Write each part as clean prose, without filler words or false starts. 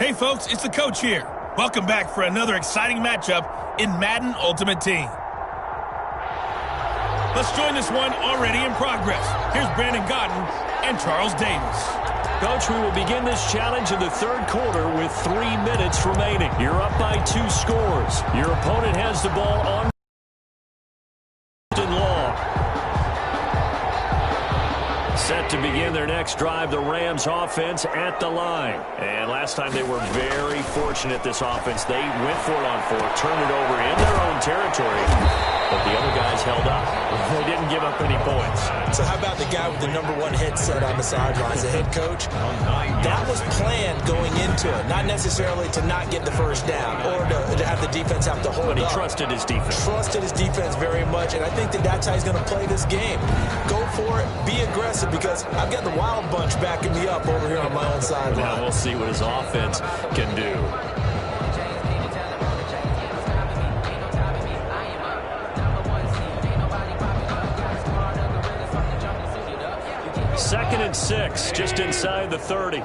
Hey folks, it's the coach here. Welcome back for another exciting matchup in Madden Ultimate Team. Let's join this one already in progress. Here's Brandon Godden and Charles Davis. Coach, we will begin this challenge in the third quarter with 3 minutes remaining. You're up by 2 scores. Your opponent has the ball on long. Set to begin their next drive, the Rams offense at the line. And last time they were very fortunate, this offense. They went for it on 4, turned it over in their own territory, but the other guys held up. They didn't give up any points. So how about the guy with the #1 headset on the sidelines, the head coach? That was planned going into it, not necessarily to not get the first down or to have the defense have to hold up. But he trusted his defense. Trusted his defense very much, and I think that's how he's going to play this game. Go for it, be aggressive, because I've got the Wild Bunch backing me up over here on my own sideline. Now we'll see what his offense can do. Second and 6, just inside the 30.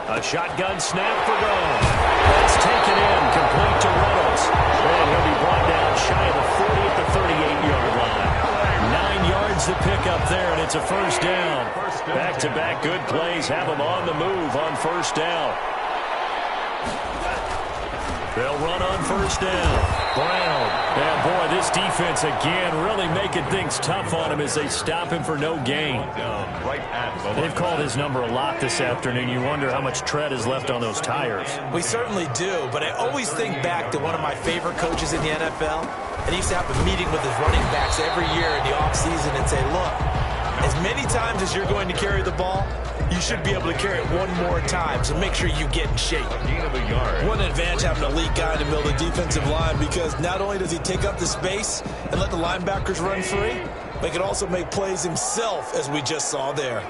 A shotgun snap for goal. That's taken in, complete to Reynolds. And he'll be brought down shy of the 40 at the 38-yard line. 9 yards to pick up there, and it's a first down. Back-to-back good plays have them on the move on first down. They'll run on first down. Brown. And boy, this defense again really making things tough on him as they stop him for no gain. They've called his number a lot this afternoon. You wonder how much tread is left on those tires. We certainly do, but I always think back to one of my favorite coaches in the NFL, and he used to have a meeting with his running backs every year in the offseason and say, look, as many times as you're going to carry the ball, you should be able to carry it one more time, so make sure you get in shape. What an advantage having an elite guy to build a defensive line, because not only does he take up the space and let the linebackers run free, but he can also make plays himself, as we just saw there.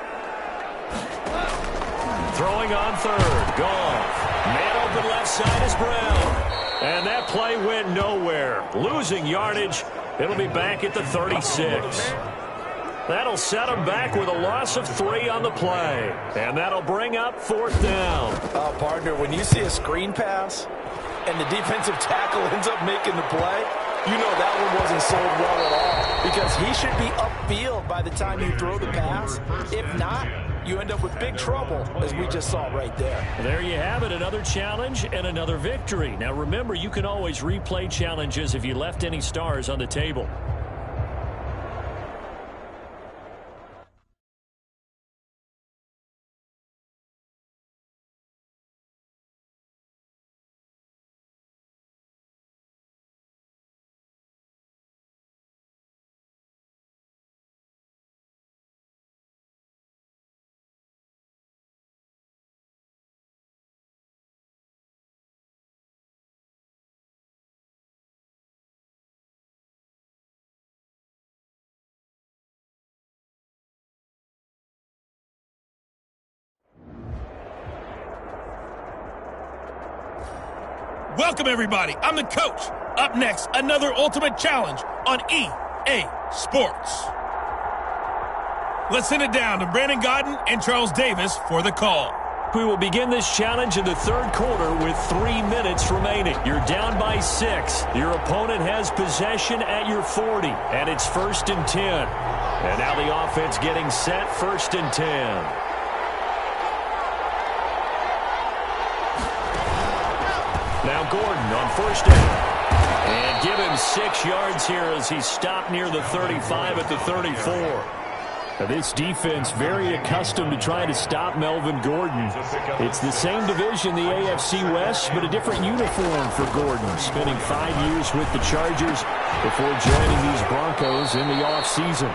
Throwing on third. Goff. Man open left side is Brown. And that play went nowhere. Losing yardage. It'll be back at the 36. That'll set them back with a loss of 3 on the play. And that'll bring up 4th down. Partner, when you see a screen pass and the defensive tackle ends up making the play, you know that one wasn't sold well at all, because he should be upfield by the time you throw the pass. If not, you end up with big trouble, as we just saw right there. There you have it, another challenge and another victory. Now remember, you can always replay challenges if you left any stars on the table. Welcome everybody, I'm the coach. Up next, another Ultimate Challenge on EA Sports. Let's send it down to Brandon Godden and Charles Davis for the call. We will begin this challenge in the third quarter with 3 minutes remaining. You're down by 6. Your opponent has possession at your 40, and it's 1st and 10. And now the offense getting set, 1st and 10. Now Gordon on first down. And give him 6 yards here as he stopped near the 35 at the 34. Now this defense very accustomed to trying to stop Melvin Gordon. It's the same division, the AFC West, but a different uniform for Gordon. Spending 5 years with the Chargers before joining these Broncos in the offseason.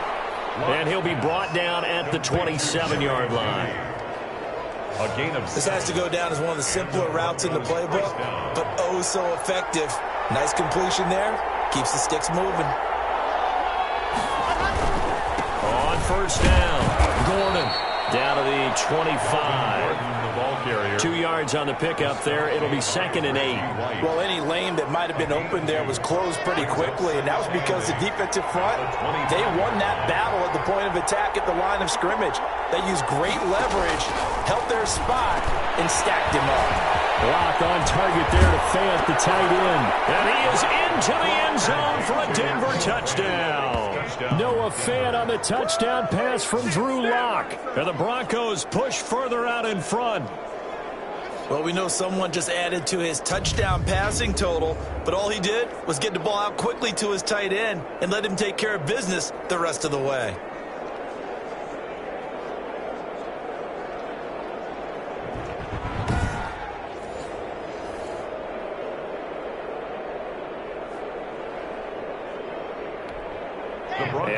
And he'll be brought down at the 27-yard line. This has to go down as one of the simpler routes in the playbook, but oh so effective. Nice completion there. Keeps the sticks moving. On first down, Gordon. Down to the 25. 2 yards on the pickup there. It'll be 2nd and 8. Well, any lane that might have been open there was closed pretty quickly, and that was because the defensive front, they won that battle at the point of attack at the line of scrimmage. They used great leverage, held their spot, and stacked him up. Block on target there to Fant, the tight end. And he is into the end zone for a Denver touchdown. Noah Fant on the touchdown pass from Drew Lock. And the Broncos push further out in front. Well, we know someone just added to his touchdown passing total, but all he did was get the ball out quickly to his tight end and let him take care of business the rest of the way.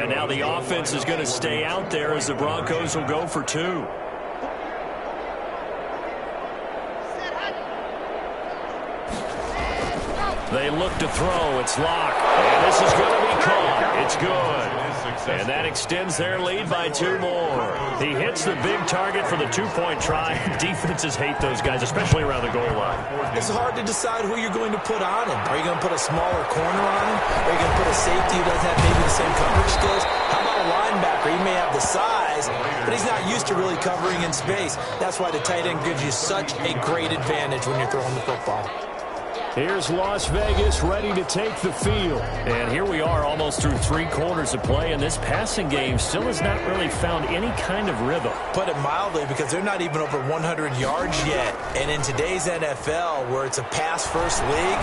And now the offense is going to stay out there as the Broncos will go for 2. They look to throw. It's Lock. And this is going to be caught. It's good. And that extends their lead by 2 more. He hits the big target for the 2-point try. Defenses hate those guys, especially around the goal line. It's hard to decide who you're going to put on him. Are you going to put a smaller corner on him? Are you going to put a safety who doesn't have maybe the same coverage skills? How about a linebacker? He may have the size, but he's not used to really covering in space. That's why the tight end gives you such a great advantage when you're throwing the football. Here's Las Vegas ready to take the field. And here we are almost through 3 quarters of play, and this passing game still has not really found any kind of rhythm. Put it mildly, because they're not even over 100 yards yet. And in today's NFL, where it's a pass-first league,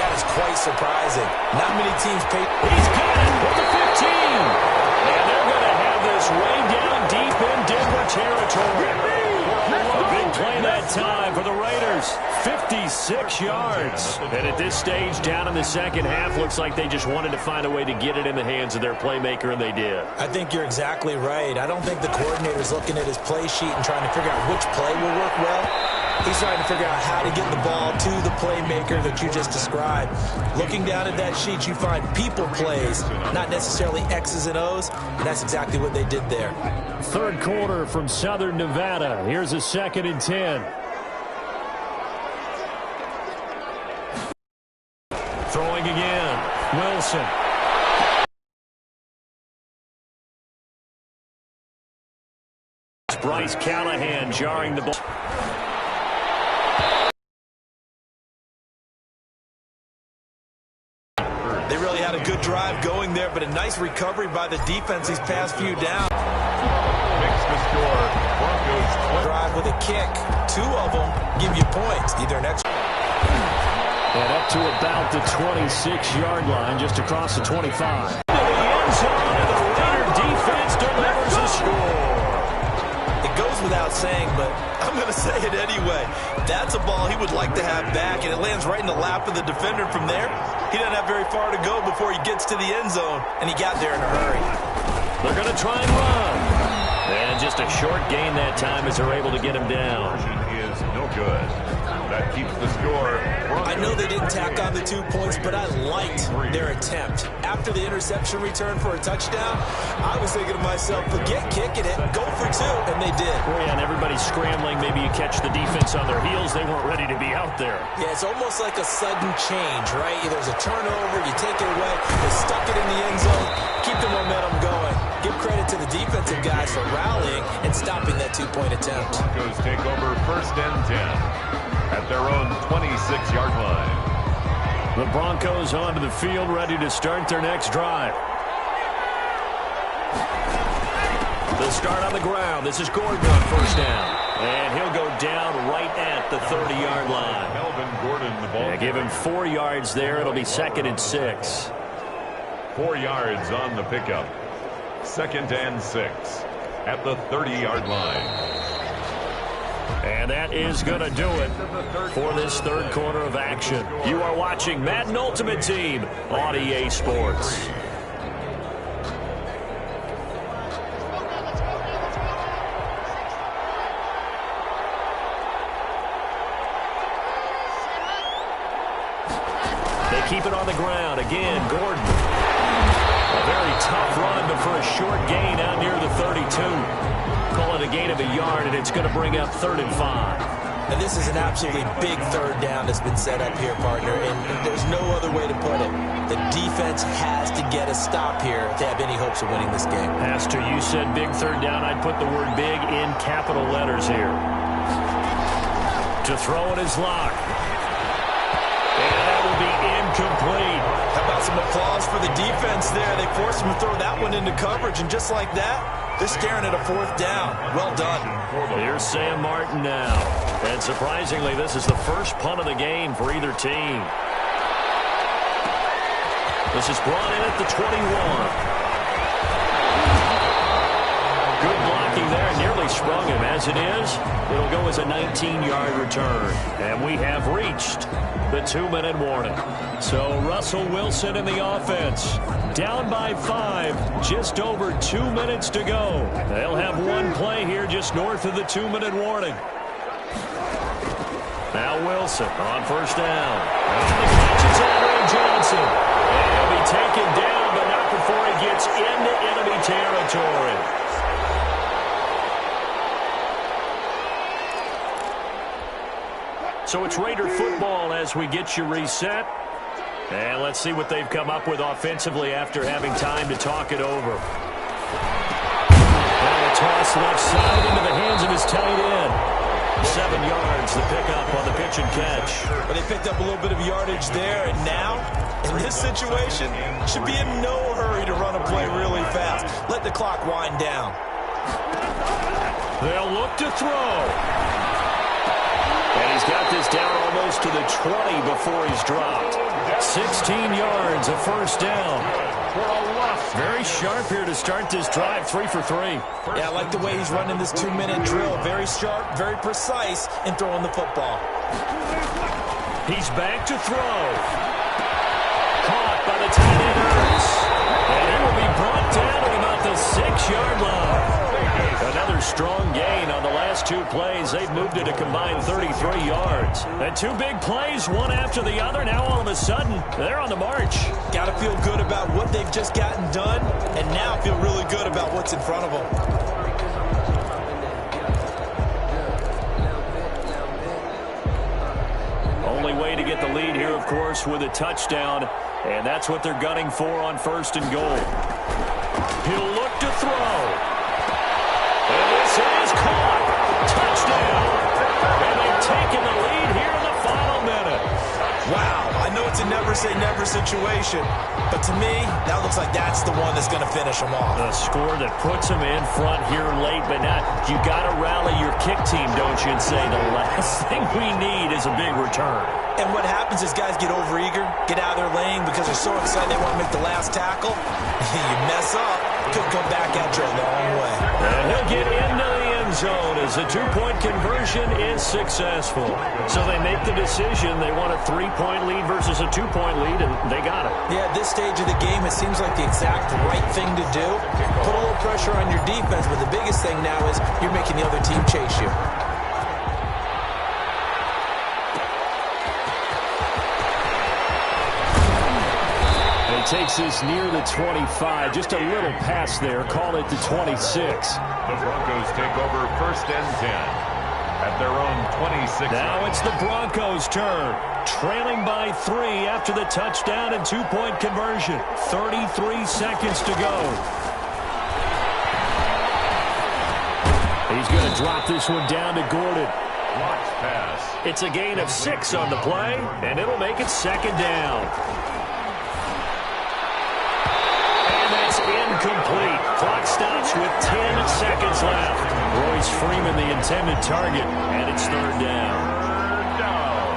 that is quite surprising. Not many teams pay. He's got it with the 15. And they're going to have this way down deep in Denver territory. Big play that time for the Raiders. 56 yards. And at this stage, down in the second half, looks like they just wanted to find a way to get it in the hands of their playmaker, and they did. I think you're exactly right. I don't think the coordinator's looking at his play sheet and trying to figure out which play will work well. He's trying to figure out how to get the ball to the playmaker that you just described. Looking down at that sheet, you find people plays, not necessarily X's and O's, and that's exactly what they did there. 3rd quarter from Southern Nevada. Here's a 2nd and 10. Throwing again. Wilson. Bryce Callahan jarring the ball. They really had a good drive going there, but a nice recovery by the defense these past few downs. Makes the score. Broncos drive with a kick. 2 of them give you points. Either an extra. And up to about the 26-yard line, just across the 25. To the end zone, and the Raider defense delivers a score. It goes without saying, but I'm going to say it anyway. That's a ball he would like to have back, and it lands right in the lap of the defender from there. He doesn't have very far to go before he gets to the end zone, and he got there in a hurry. They're going to try and run. And just a short gain that time as they're able to get him down. is no good. That keeps the score. I know they didn't tack on the 2 points, but I liked their attempt. After the interception return for a touchdown, I was thinking to myself, forget kicking it, go for 2, and they did. Well, yeah, and everybody's scrambling. Maybe you catch the defense on their heels. They weren't ready to be out there. Yeah, it's almost like a sudden change, right? There's a turnover, you take it away, they stuck it in the end zone, keep the momentum going. Give credit to the defensive guys for rallying and stopping that 2-point attempt. Broncos take over 1st and 10 at their own 26-yard line. The Broncos onto the field, ready to start their next drive. The start on the ground. This is Gordon on 1st down. And he'll go down right at the 30-yard line. Melvin Gordon, the ball. Give him 4 yards there. It'll be 2nd and 6. 4 yards on the pickup. 2nd and 6 at the 30-yard line. And that is going to do it for this 3rd quarter of action. You are watching Madden Ultimate Team on EA Sports. They keep it on the ground. Again, Gordon. A very tough run, but for a short gain out near the 32. call it a gain of a yard, and it's going to bring up 3rd and 5. And this is an absolutely big 3rd down that's been set up here, partner, and there's no other way to put it. The defense has to get a stop here to have any hopes of winning this game. Pastor, you said big 3rd down. I'd put the word big in capital letters here. To throw it is Locke. And that will be incomplete. How about some applause for the defense there? They forced him to throw that one into coverage, and just like that, they're staring at a 4th down. Well done. Here's Sam Martin now. And surprisingly, this is the first punt of the game for either team. This is brought in at the 21. Good blocking there. Nearly sprung him. As it is, it'll go as a 19-yard return. And we have reached the 2-minute warning. So Russell Wilson in the offense. Down by 5. Just over 2 minutes to go. They'll have one play here just north of the 2-minute warning. Now Wilson on 1st down. And the catch is Andre Johnson. And he'll be taken down, but not before he gets into enemy territory. So it's Raider football as we get you reset. And let's see what they've come up with offensively after having time to talk it over. Now a toss left side into the hands of his tight end. 7 yards, the pickup on the pitch and catch. But they picked up a little bit of yardage there, and now, in this situation, should be in no hurry to run a play really fast. Let the clock wind down. They'll look to throw. And he's got this down almost to the 20 before he's dropped. 16 yards, a 1st down. Very sharp here to start this drive, 3 for 3. Yeah, I like the way he's running this 2-minute drill. Very sharp, very precise in throwing the football. He's back to throw. Caught by the tight end Ertz. And he will be brought down at about the 6-yard line. Another strong gain on the last 2 plays. They've moved it a combined 33 yards. And 2 big plays, one after the other. Now all of a sudden, they're on the march. Got to feel good about what they've just gotten done, and now feel really good about what's in front of them. Only way to get the lead here, of course, with a touchdown. And that's what they're gunning for on 1st and goal. He'll look to throw. And this is caught. Touchdown. And they've taken the lead here in the final minute. Wow, I know it's a never-say-never situation, but to me, that looks like that's the one that's going to finish them off. A score that puts them in front here late, but not. You got to rally your kick team, don't you, and say the last thing we need is a big return. And what happens is guys get overeager, get out of their lane because they're so excited they want to make the last tackle. You mess up, could come back at you a long way. And he'll get into the end zone as a 2-point conversion is successful. So they make the decision. They want a 3-point lead versus a 2-point lead, and they got it. Yeah, at this stage of the game, it seems like the exact right thing to do. Put a little pressure on your defense, but the biggest thing now is you're making the other team chase you. Takes this near the 25. Just a little pass there. Call it the 26. The Broncos take over 1st and 10 at their own 26. Now it's the Broncos' turn. Trailing by 3 after the touchdown and 2-point conversion. 33 seconds to go. He's going to drop this one down to Gordon. Watch pass. It's a gain of 6 on the play, and it'll make it 2nd down. Incomplete. Clock stops with 10 seconds left. Royce Freeman, the intended target, and it's 3rd down. 3rd down.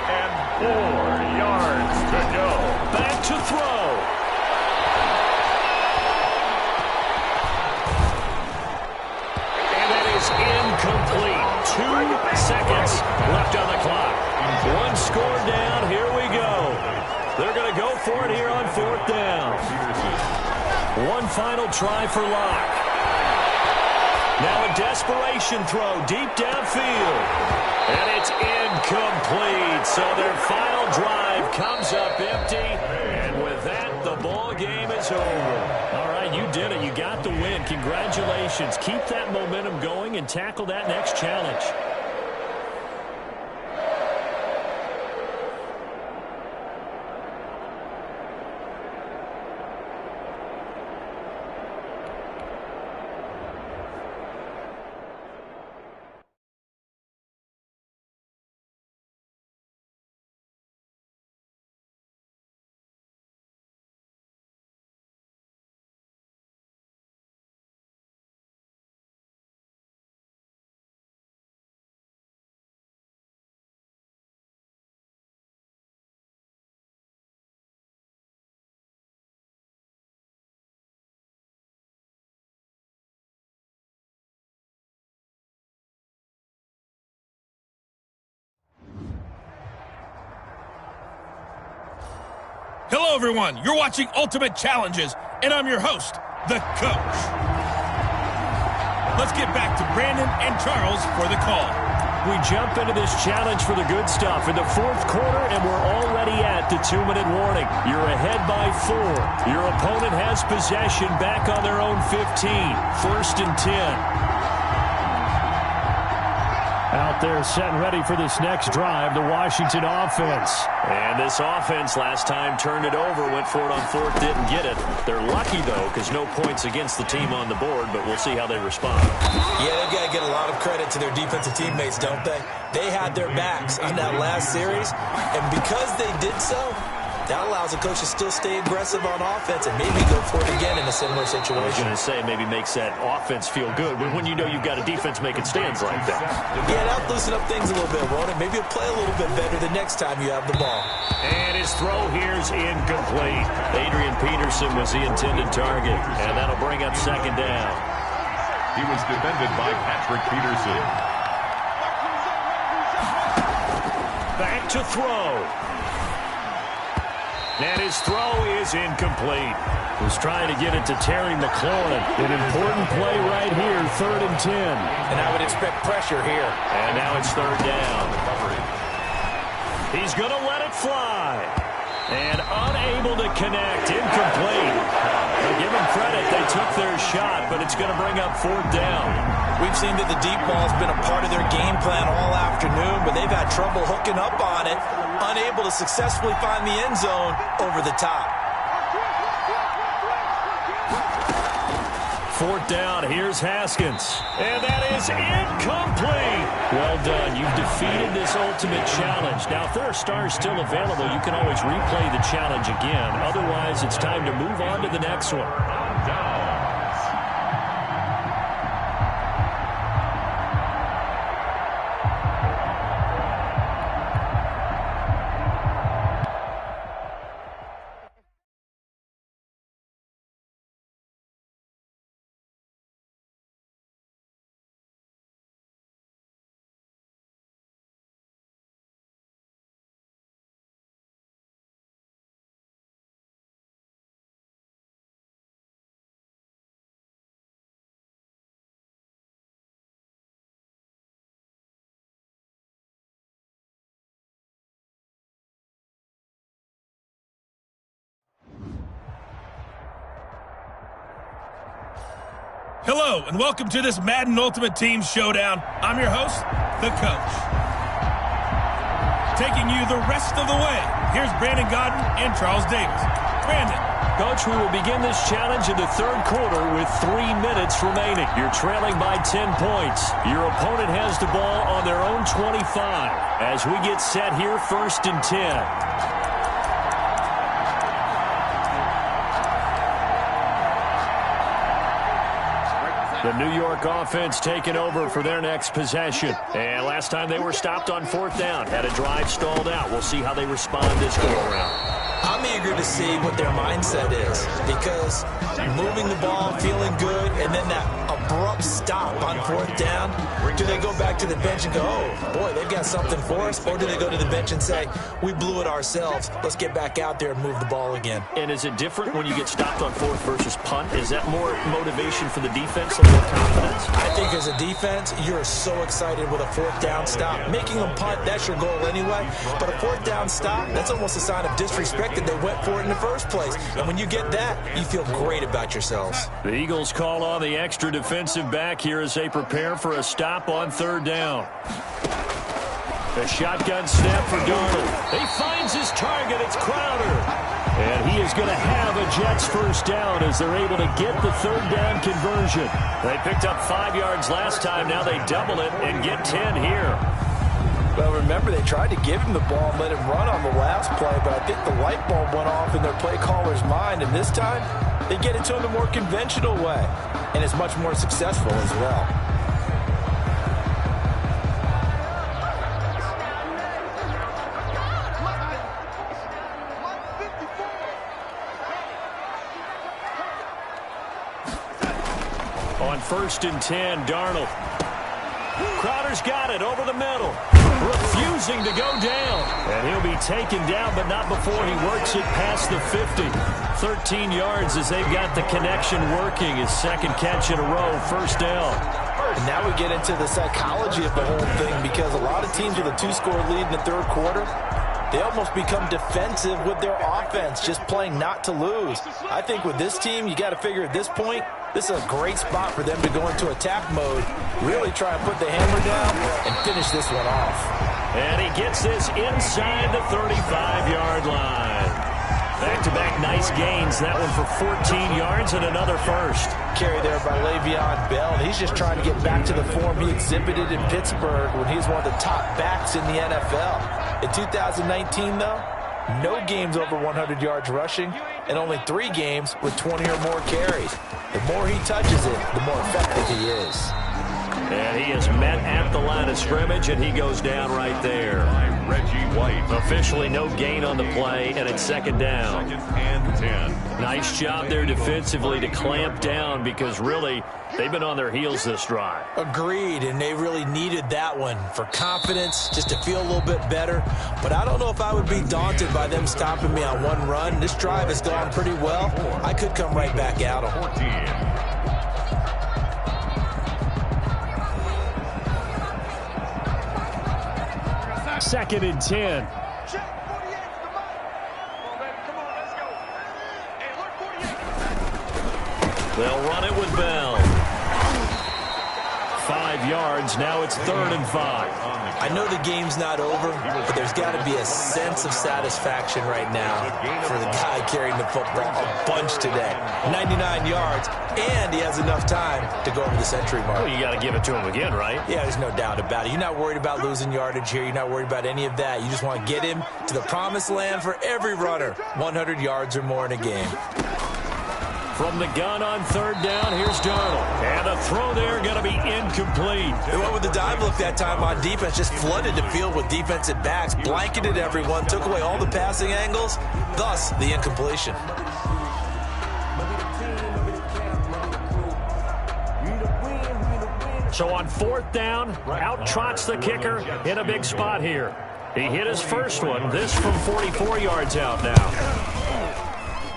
And 4 yards to go. Back to throw. And that is incomplete. 2 seconds left on the clock. 1 score down. Here we go. They're going to go for it here on 4th down. One final try for Locke. Now a desperation throw deep downfield. And it's incomplete. So their final drive comes up empty. And with that, the ball game is over. All right, you did it. You got the win. Congratulations. Keep that momentum going and tackle that next challenge. Hello, everyone. You're watching Ultimate Challenges, and I'm your host, the Coach. Let's get back to Brandon and Charles for the call. We jump into this challenge for the good stuff in the fourth quarter, and we're already at the 2-minute warning. You're ahead by 4. Your opponent has possession back on their own 15. 1st and 10. Out there set and ready for this next drive, the Washington offense. And this offense last time turned it over, went for it on 4th, didn't get it. They're lucky, though, because no points against the team on the board, but we'll see how they respond. Yeah, they've got to get a lot of credit to their defensive teammates, don't they? They had their backs on that last series, and because they did so, that allows the coach to still stay aggressive on offense and maybe go for it again in a similar situation. I was going to say, maybe makes that offense feel good when you know you've got a defense making stands like that. Yeah, that'll loosen up things a little bit, won't it? Maybe you'll play a little bit better the next time you have the ball. And his throw here's incomplete. Adrian Peterson was the intended target, and that'll bring up 2nd down. He was defended by Patrick Peterson. Back to throw. And his throw is incomplete. Was trying to get it to Terry McLaurin. An important play right here, 3rd and 10. And I would expect pressure here. And now it's 3rd down. He's going to let it fly. And unable to connect. Incomplete. Now give them credit. They took their shot, but it's going to bring up 4th down. We've seen that the deep ball's been a part of their game plan all afternoon, but they've had trouble hooking up on it, unable to successfully find the end zone over the top. 4th down, here's Haskins. And that is incomplete. Well done. You've defeated this ultimate challenge. Now, if there are stars still available, you can always replay the challenge again. Otherwise, it's time to move on to the next one. Hello, and welcome to this Madden Ultimate Team Showdown. I'm your host, the Coach. Taking you the rest of the way, here's Brandon Godden and Charles Davis. Brandon. Coach, we will begin this challenge in the 3rd quarter with 3 minutes remaining. You're trailing by 10 points. Your opponent has the ball on their own 25. As we get set here, 1st and 10. The New York offense taking over for their next possession. And last time they were stopped on 4th down. Had a drive stalled out. We'll see how they respond this go-around. I'm eager to see what their mindset is because moving the ball, feeling good, and then that abrupt stop on 4th down? Do they go back to the bench and go, oh, boy, they've got something for us? Or do they go to the bench and say, we blew it ourselves. Let's get back out there and move the ball again? And is it different when you get stopped on 4th versus punt? Is that more motivation for the defense and more confidence? I think as a defense, you're so excited with a 4th down stop. Making them punt, that's your goal anyway. But a 4th down stop, that's almost a sign of disrespect that they went for it in the first place. And when you get that, you feel great about yourselves. The Eagles call on the extra defensive back here as they prepare for a stop on 3rd down. A shotgun snap for Darnold. He finds his target. It's Crowder. And he is going to have a Jets first down as they're able to get the 3rd down conversion. They picked up 5 yards last time. Now they double it and get 10 here. Well, remember, they tried to give him the ball and let him run on the last play, but I think the light bulb went off in their play caller's mind, and this time they get it to him the more conventional way, and it's much more successful as well. On 1st and 10, Darnold. Crowder's got it over the middle. Refusing to go down. And he'll be taken down, but not before he works it past the 50. 13 yards as they've got the connection working. His second catch in a row, 1st down. And now we get into the psychology of the whole thing, because a lot of teams with a 2-score lead in the 3rd quarter, they almost become defensive with their offense, just playing not to lose. I think with this team, you got to figure at this point, this is a great spot for them to go into attack mode, really try and put the hammer down and finish this one off. And he gets this inside the 35-yard line. Back-to-back nice gains. That one for 14 yards and another first. Carry there by Le'Veon Bell. And he's just trying to get back to the form he exhibited in Pittsburgh when he was one of the top backs in the NFL. In 2019, though, no games over 100 yards rushing, and only 3 games with 20 or more carries. The more he touches it, the more effective he is. And he is met at the line of scrimmage, and he goes down right there. Reggie White. Officially no gain on the play, and it's 2nd down. 2nd and 10. Nice job there defensively to clamp down, because really they've been on their heels this drive. Agreed, and they really needed that one for confidence, just to feel a little bit better. But I don't know if I would be daunted by them stopping me on one run. This drive has gone pretty well. I could come right back at them. 14. 2nd and 10. They'll run it with Bell. 5 yards. Now it's 3rd and 5. I know the game's not over, but there's got to be a sense of satisfaction right now for the guy carrying the football a bunch today. 99 yards, and he has enough time to go over the century mark. Well, you got to give it to him again, right? Yeah, there's no doubt about it. You're not worried about losing yardage here. You're not worried about any of that. You just want to get him to the promised land for every runner. 100 yards or more in a game. From the gun on 3rd down, here's Darnold. And a throw there going to be incomplete. They went with the dive look that time on defense, just flooded the field with defensive backs, blanketed everyone, took away all the passing angles, thus the incompletion. So on 4th down, out trots the kicker in a big spot here. He hit his first one, this from 44 yards out now.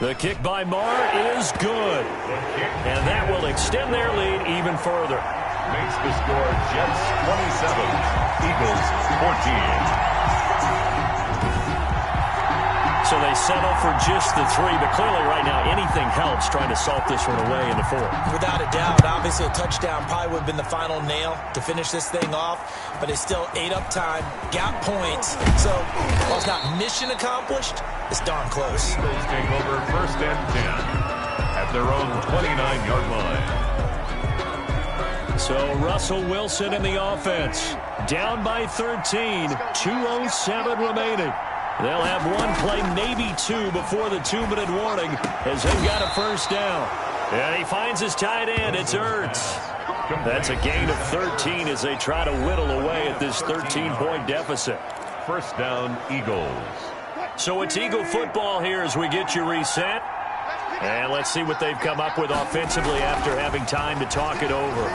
The kick by Marr is good. And that will extend their lead even further. Makes the score Jets 27, Eagles 14. So they settle for just the 3, but clearly right now anything helps trying to salt this one away in the 4th. Without a doubt, obviously a touchdown probably would have been the final nail to finish this thing off, but they still ate up time, got points, so while it's not mission accomplished, it's darn close. Eagles take over 1st and 10 at their own 29-yard line. So Russell Wilson in the offense, down by 13, 2:07 remaining. They'll have one play, maybe 2, before the 2-minute warning as they've got a first down. And he finds his tight end. It's Ertz. That's a gain of 13 as they try to whittle away at this 13-point deficit. 1st down, Eagles. So it's Eagle football here as we get you reset. And let's see what they've come up with offensively after having time to talk it over.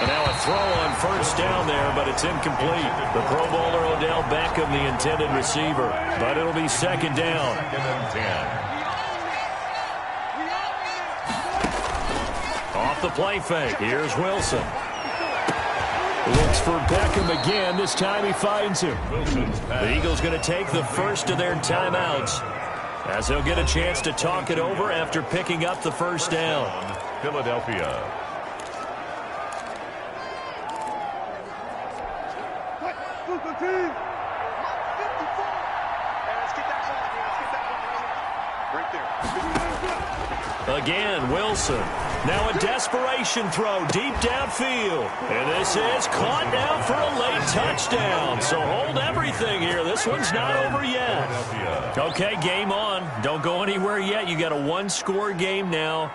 And now a throw on first down there, but it's incomplete. The Pro Bowler Odell Beckham, the intended receiver. But it'll be second down. Second and 10. Off the play fake. Here's Wilson. Looks for Beckham again. This time he finds him. The Eagles going to take the first of their timeouts, as they'll get a chance to talk it over after picking up the first down. Philadelphia. Again, Wilson. Now a desperation throw deep downfield. And this is caught now for a late touchdown. So hold everything here. This one's not over yet. Okay, game on. Don't go anywhere yet. You got a one-score game now.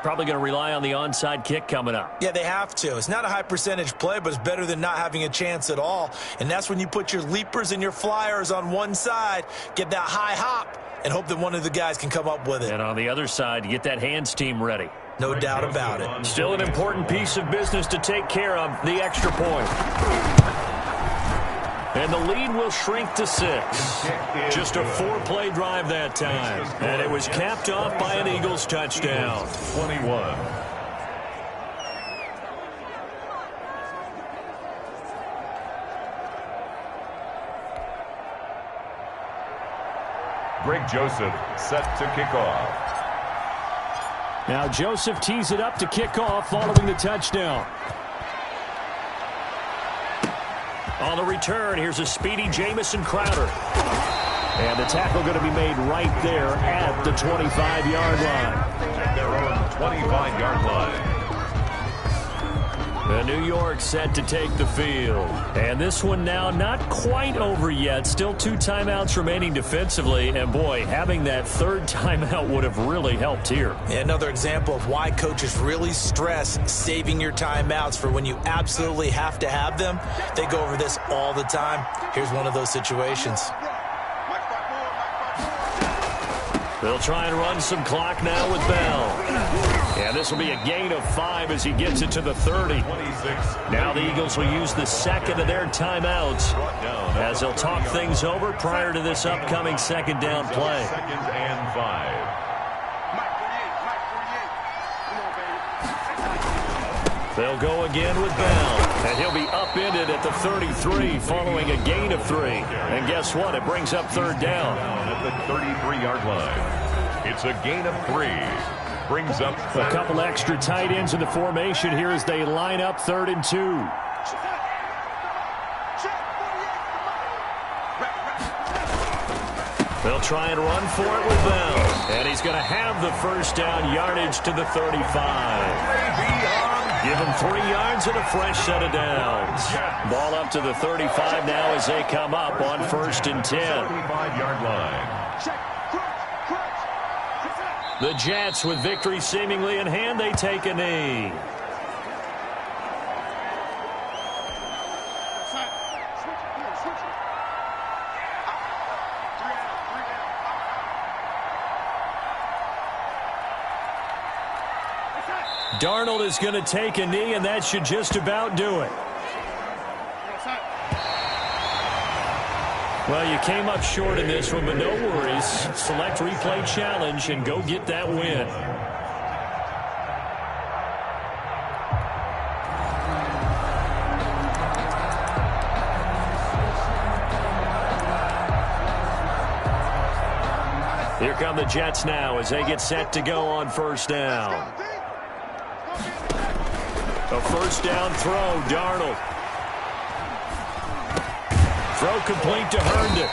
Probably going to rely on the onside kick coming up. Yeah, they have to. It's not a high percentage play, but it's better than not having a chance at all. And that's when you put your leapers and your flyers on one side, get that high hop, and hope that one of the guys can come up with it. And on the other side, you get that hands team ready. No doubt about it. Still an important piece of business to take care of, the extra point. And the lead will shrink to 6. Just a 4-play drive that time. And it was capped off by an Eagles touchdown. 21. Greg Joseph set to kick off. Now Joseph tees it up to kick off following the touchdown. On the return, here's a speedy Jamison Crowder. And the tackle going to be made right there at the 25-yard line. At their own 25-yard line. The New York set to take the field. And this one now not quite over yet. Still 2 timeouts remaining defensively. And, boy, having that third timeout would have really helped here. Yeah, another example of why coaches really stress saving your timeouts for when you absolutely have to have them. They go over this all the time. Here's one of those situations. They'll try and run some clock now with Bell. And this will be a gain of 5 as he gets it to the 30. 26. Now the Eagles will use the second of their timeouts as they'll talk things over prior to this upcoming second down play. Second and 5. They'll go again with Bell. And he'll be upended at the 33 following a gain of 3. And guess what? It brings up third down. At the 33-yard line. It's a gain of 3. Brings up a couple extra tight ends in the formation here as they line up 3rd and 2. They'll try and run for it with Bell. And he's going to have the first down yardage to the 35. Give him 3 yards and a fresh set of downs. Ball up to the 35 now as they come up on 1st and 10. 35-yard line. The Jets, with victory seemingly in hand, they take a knee. Darnold is going to take a knee, and that should just about do it. Well, you came up short in this one, but no worries. Select replay challenge and go get that win. Here come the Jets now as they get set to go on 1st down. A 1st down throw, Darnold. Throw complete to Herndon.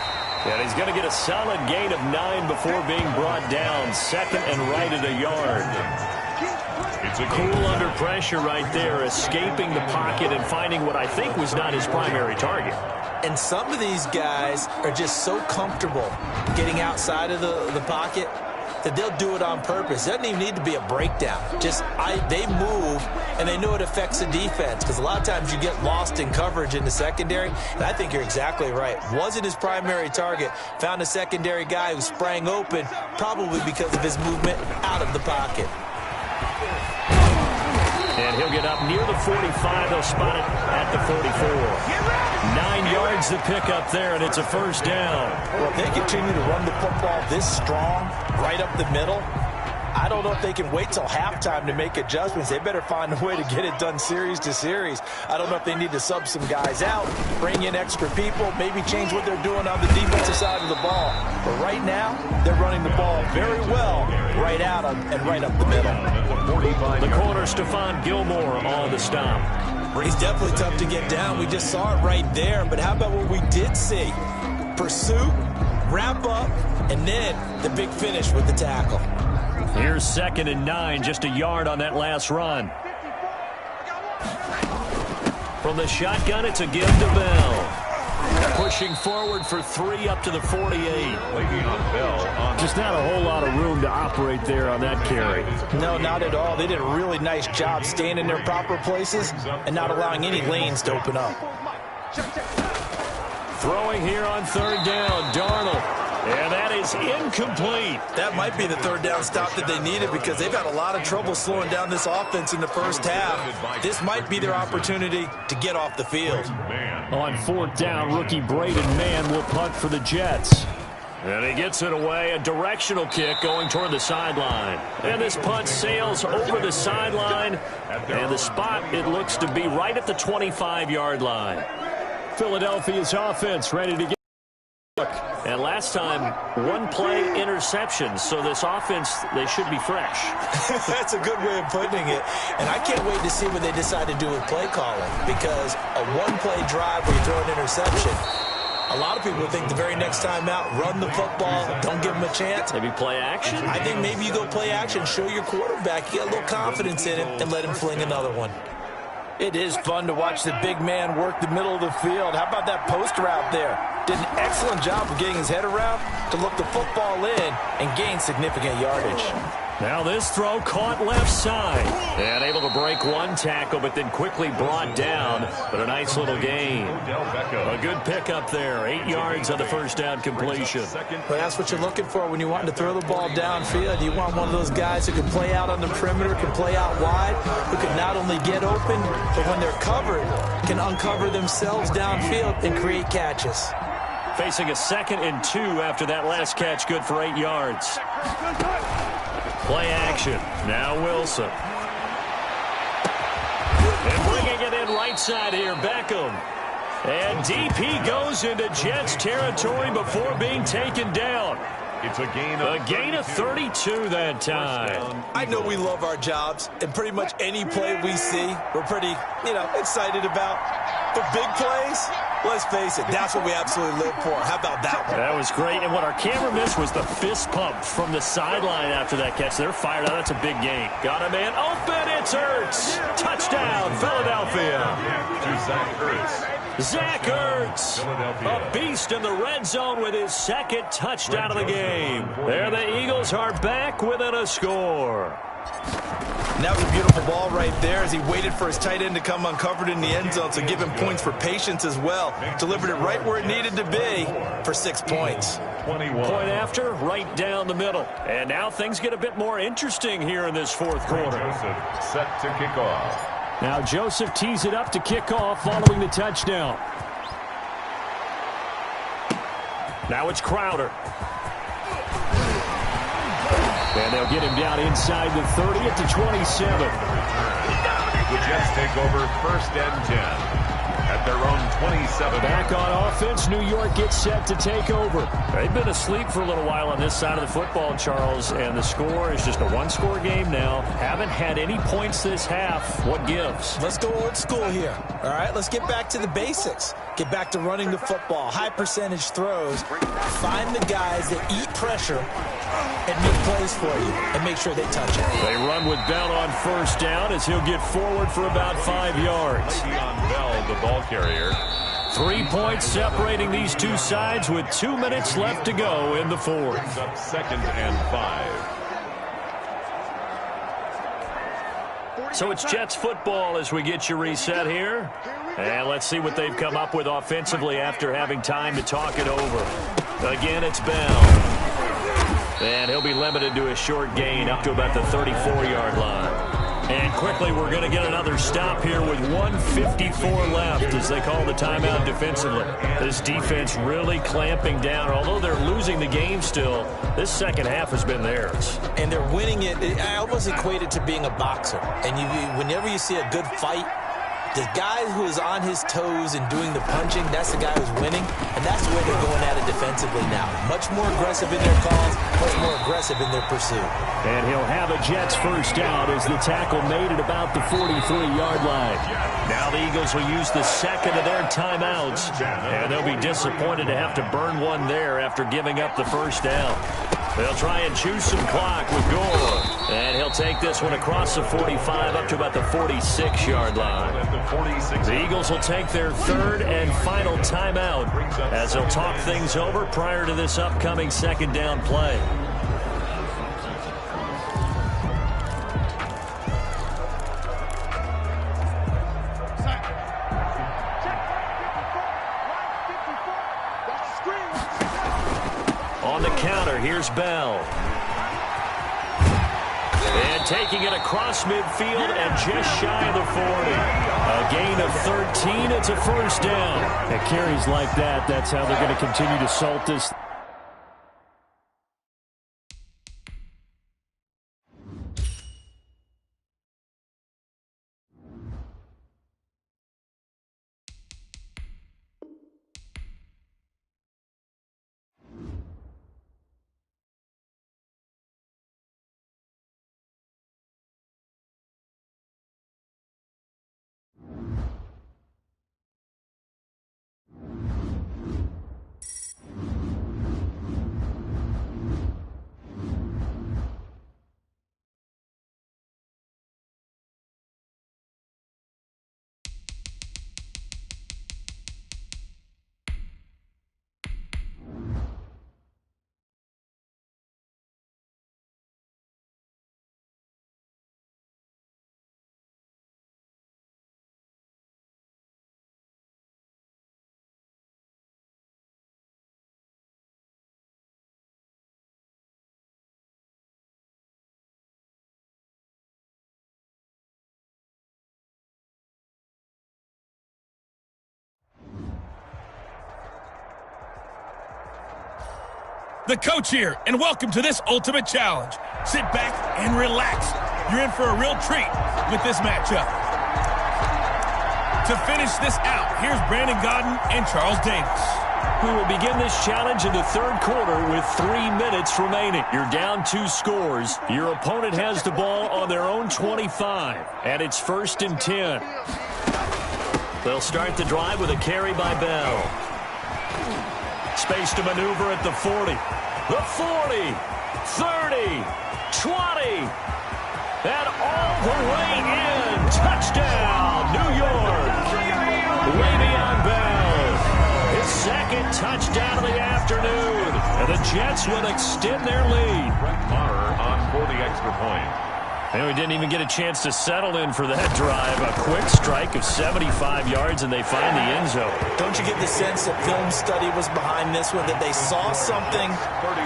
And he's going to get a solid gain of 9 before being brought down. 2nd and right at a yard. It's a cool under pressure right there, escaping the pocket and finding what I think was not his primary target. And some of these guys are just so comfortable getting outside of the pocket that they'll do it on purpose. It doesn't even need to be a breakdown. They move, and they know it affects the defense, because a lot of times you get lost in coverage in the secondary, and I think you're exactly right. Wasn't his primary target. Found a secondary guy who sprang open, probably because of his movement out of the pocket. And he'll get up near the 45. They'll spot it at the 34. 9 yards to pick up there, and it's a first down. Well, if they continue to run the football this strong, right up the middle, I don't know if they can wait till halftime to make adjustments. They better find a way to get it done series to series. I don't know if they need to sub some guys out, bring in extra people, maybe change what they're doing on the defensive side of the ball. But right now, they're running the ball very well right out and right up the middle. The corner, Stephon Gilmore, on the stop. He's definitely tough to get down. We just saw it right there. But how about what we did see? Pursuit, wrap up, and then the big finish with the tackle. Here's 2nd and 9, just a yard on that last run. From the shotgun, it's a give to Bell. Pushing forward for 3 up to the 48. Just not a whole lot of room to operate there on that carry. No, not at all. They did a really nice job staying in their proper places and not allowing any lanes to open up. Throwing here on 3rd down, Darnold. And that is incomplete. That might be the 3rd down stop that they needed, because they've had a lot of trouble slowing down this offense in the first half. This might be their opportunity to get off the field. On 4th down, rookie Braden Mann will punt for the Jets. And he gets it away, a directional kick going toward the sideline. And this punt sails over the sideline. And the spot, it looks to be right at the 25-yard line. Philadelphia's offense ready to get. And last time, 1-play interception. So this offense, they should be fresh. That's a good way of putting it. And I can't wait to see what they decide to do with play calling, because a 1-play drive where you throw an interception, a lot of people think the very next time out, run the football, don't give them a chance. Maybe play action? I think maybe you go play action, show your quarterback, you get a little confidence in him, and let him fling another one. It is fun to watch the big man work the middle of the field. How about that post route there? Did an excellent job of getting his head around to look the football in and gain significant yardage. Now this throw caught left side. And able to break one tackle, but then quickly brought down. But a nice little gain. A good pickup there. 8 yards on the first down completion. Well, that's what you're looking for when you want to throw the ball downfield. You want one of those guys who can play out on the perimeter, can play out wide, who can not only get open, but when they're covered, can uncover themselves downfield and create catches. Facing a 2nd and 2 after that last catch, good for 8 yards. Play action. Now Wilson. And bringing it in right side here, Beckham. And DP goes into Jets territory before being taken down. It's a gain of 32 that time. I know we love our jobs, and pretty much any play we see, we're pretty, excited about. But big plays, let's face it, that's what we absolutely live for. How about that one? That was great, and what our camera missed was the fist pump from the sideline after that catch. They're fired out. That's a big gain. Got a man open. It's Ertz. Touchdown, Philadelphia. to Zach Ertz. Zach Ertz, a beast in the red zone with his 2nd touchdown of the game. There the Eagles are back within a score. And that was a beautiful ball right there as he waited for his tight end to come uncovered in the end zone, so give him points for patience as well. Delivered it right where it needed to be for 6 points. 21. Point after, right down the middle. And now things get a bit more interesting here in this 4th quarter. Joseph set to kick off. Now Joseph tees it up to kick off following the touchdown. Now it's Crowder. And they'll get him down inside the 30 at the 27. The Jets take over 1st and 10 at their own 27. Back on offense, New York gets set to take over. They've been asleep for a little while on this side of the football, Charles, and the score is just a 1-score game now. Haven't had any points this half. What gives? Let's go old school here. All right, let's get back to the basics. Get back to running the football, high percentage throws. Find the guys that eat pressure and make plays for you and make sure they touch it. They run with Bell on 1st down as he'll get forward for about 5 yards. Le'Veon Bell, the ball carrier. 3 points separating these two sides with 2 minutes left to go in the fourth. Brings up 2nd and 5. So it's Jets football as we get you reset here. And let's see what they've come up with offensively after having time to talk it over. Again, it's Bell. And he'll be limited to a short gain up to about the 34-yard line. And quickly, we're going to get another stop here with 1:54 left as they call the timeout defensively. This defense really clamping down. Although they're losing the game still, this second half has been theirs. And they're winning it. I almost equate it to being a boxer. And whenever you see a good fight, the guy who is on his toes and doing the punching, that's the guy who's winning. And that's the way they're going at it defensively now. Much more aggressive in their calls, much more aggressive in their pursuit. And he'll have a Jets first down as the tackle made at about the 43-yard line. Now the Eagles will use the second of their timeouts. And they'll be disappointed to have to burn one there after giving up the first down. They'll try and choose some clock with Gore. And he'll take this one across the 45 up to about the 46-yard line. The Eagles will take their third and final timeout as they'll talk things over prior to this upcoming second down play. On the counter, here's Bell. And taking it across midfield and just shy of the 40. A gain of 13. It's a first down. At carries like that, that's how they're going to continue to salt this. The coach here, and welcome to this ultimate challenge. Sit back and relax. You're in for a real treat with this matchup. To finish this out, here's Brandon Godden and Charles Davis. We will begin this challenge in the third quarter with 3 minutes remaining. You're down 2 scores. Your opponent has the ball on their own 25, and it's 1st and 10. They'll start the drive with a carry by Bell. Space to maneuver at the 40. The 40, 30, 20, and all the way in. Touchdown, New York. Le'Veon Bell. His second touchdown of the afternoon. And the Jets will extend their lead. Brett Maher on for the extra point. And we didn't even get a chance to settle in for that drive. A quick strike of 75 yards, and they find the end zone. Don't you get the sense that film study was behind this one, that they saw something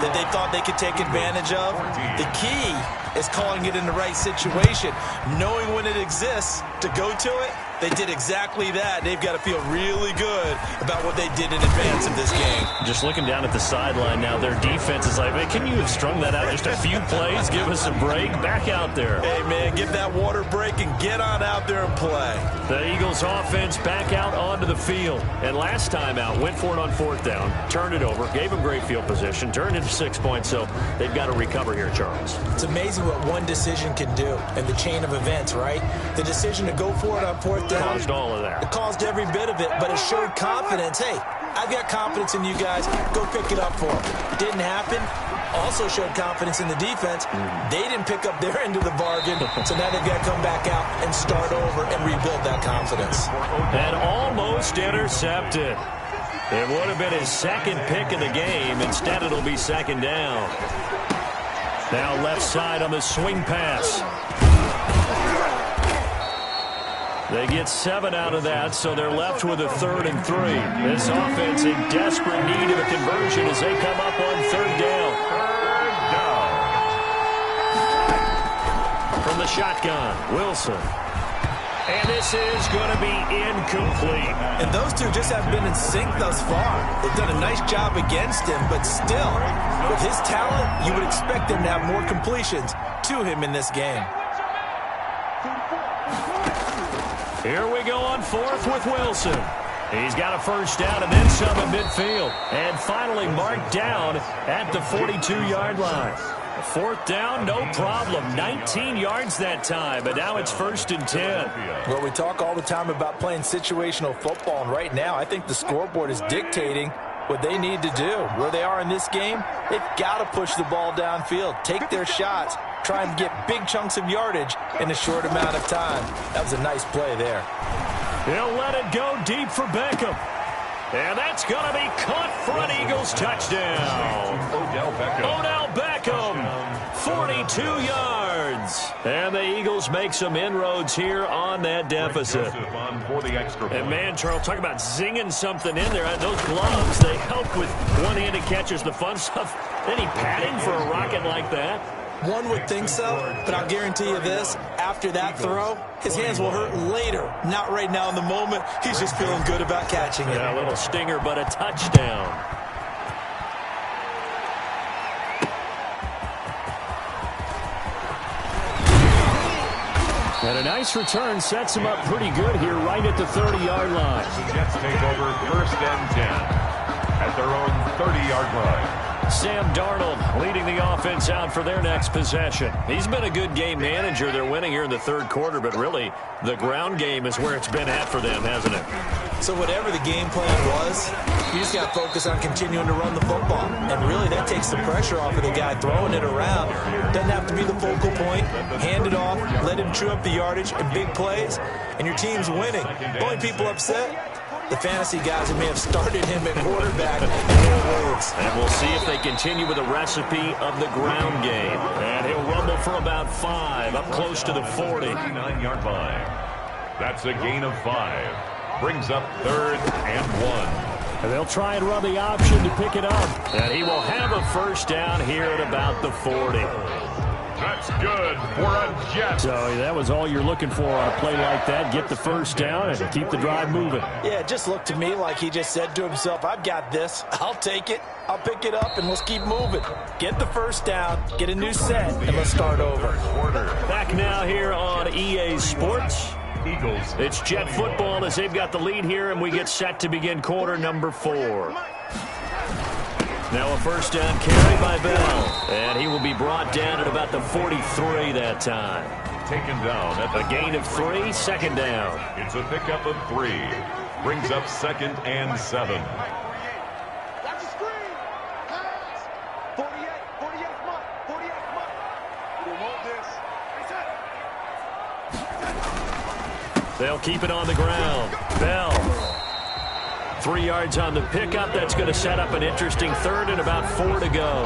that they thought they could take advantage of? The key is calling it in the right situation, knowing when it exists to go to it. They did exactly that. They've got to feel really good about what they did in advance of this game. Just looking down at the sideline now, their defense is like, man, can you have strung that out just a few plays? Give us a break. Back out there. Hey, man, give that water break and get on out there and play. The Eagles offense back out onto the field. And last time out, went for it on 4th down, turned it over, gave them great field position, turned into 6 points, so they've got to recover here, Charles. It's amazing what one decision can do in the chain of events, right? The decision to go for it on 4th down. Caused all of that. It caused every bit of it, but it showed confidence. Hey, I've got confidence in you guys. Go pick it up for them. Didn't happen. also showed confidence in the defense. They didn't pick up their end of the bargain, so now they've got to come back out and start over and rebuild that confidence. And almost intercepted. It would have been his second pick of the game. Instead, it'll be second down. Now left side on the swing pass. They get 7 out of that, so they're left with a 3rd and 3. This offense in desperate need of a conversion as they come up on 3rd down. From the shotgun, Wilson. And this is going to be incomplete. And those two just have been in sync thus far. They've done a nice job against him, but still, with his talent, you would expect them to have more completions to him in this game. Here we go on 4th with Wilson. He's got a first down and then some at midfield. And finally marked down at the 42-yard line. 4th down, no problem. 19 yards that time, but now it's 1st and 10. Well, we talk all the time about playing situational football, and right now I think the scoreboard is dictating what they need to do. Where they are in this game, they've got to push the ball downfield, take their shots, try and get big chunks of yardage in a short amount of time. That was a nice play there. He'll let it go deep for Beckham. And that's going to be caught for an Eagles touchdown. Odell Beckham, 42 yards. And the Eagles make some inroads here on that deficit. And man, Charles, talk about zinging something in there. Those gloves, they help with one-handed catches, the fun stuff. Any padding for a rocket like that? One would think so, but I'll guarantee you this, after that throw, his hands will hurt later. Not right now in the moment. He's just feeling good about catching it. Yeah, a little stinger, but a touchdown. And a nice return sets him up pretty good here right at the 30-yard line. The Jets take over 1st and 10 at their own 30-yard line. Sam Darnold leading the offense out for their next possession. He's been a good game manager. They're winning here in the 3rd quarter, but really the ground game is where it's been at for them, hasn't it? So whatever the game plan was, you just got to focus on continuing to run the football. And really that takes the pressure off of the guy throwing it around. Doesn't have to be the focal point. Hand it off, let him chew up the yardage and big plays, and your team's winning. The only people upset, the fantasy guys who may have started him at quarterback in their leagues. And we'll see if they continue with the recipe of the ground game. And he'll rumble for about 5, up close to the 40. 39-yard line. That's a gain of 5. Brings up 3rd and 1. And they'll try and run the option to pick it up. And he will have a first down here at about the 40. That's good for a Jet. So that was all you're looking for on a play like that. Get the first down and keep the drive moving. Yeah, it just looked to me like he just said to himself, I've got this. I'll take it. I'll pick it up, and let's keep moving. Get the first down, get a new set, and let's start over. Back now here on EA Sports. Eagles. It's Jet football as they've got the lead here, and we get set to begin quarter number 4. Now a first down carry by Bell. And he will be brought down at about the 43 that time. Taken down at a gain of 3, second down. It's a pickup of 3. Brings up 2nd and 7. Watch the screen. Pass. 48, 48, come on. 48, come on. We want this. They'll keep it on the ground. Bell. 3 yards on the pickup. That's going to set up an interesting 3rd and about 4 to go.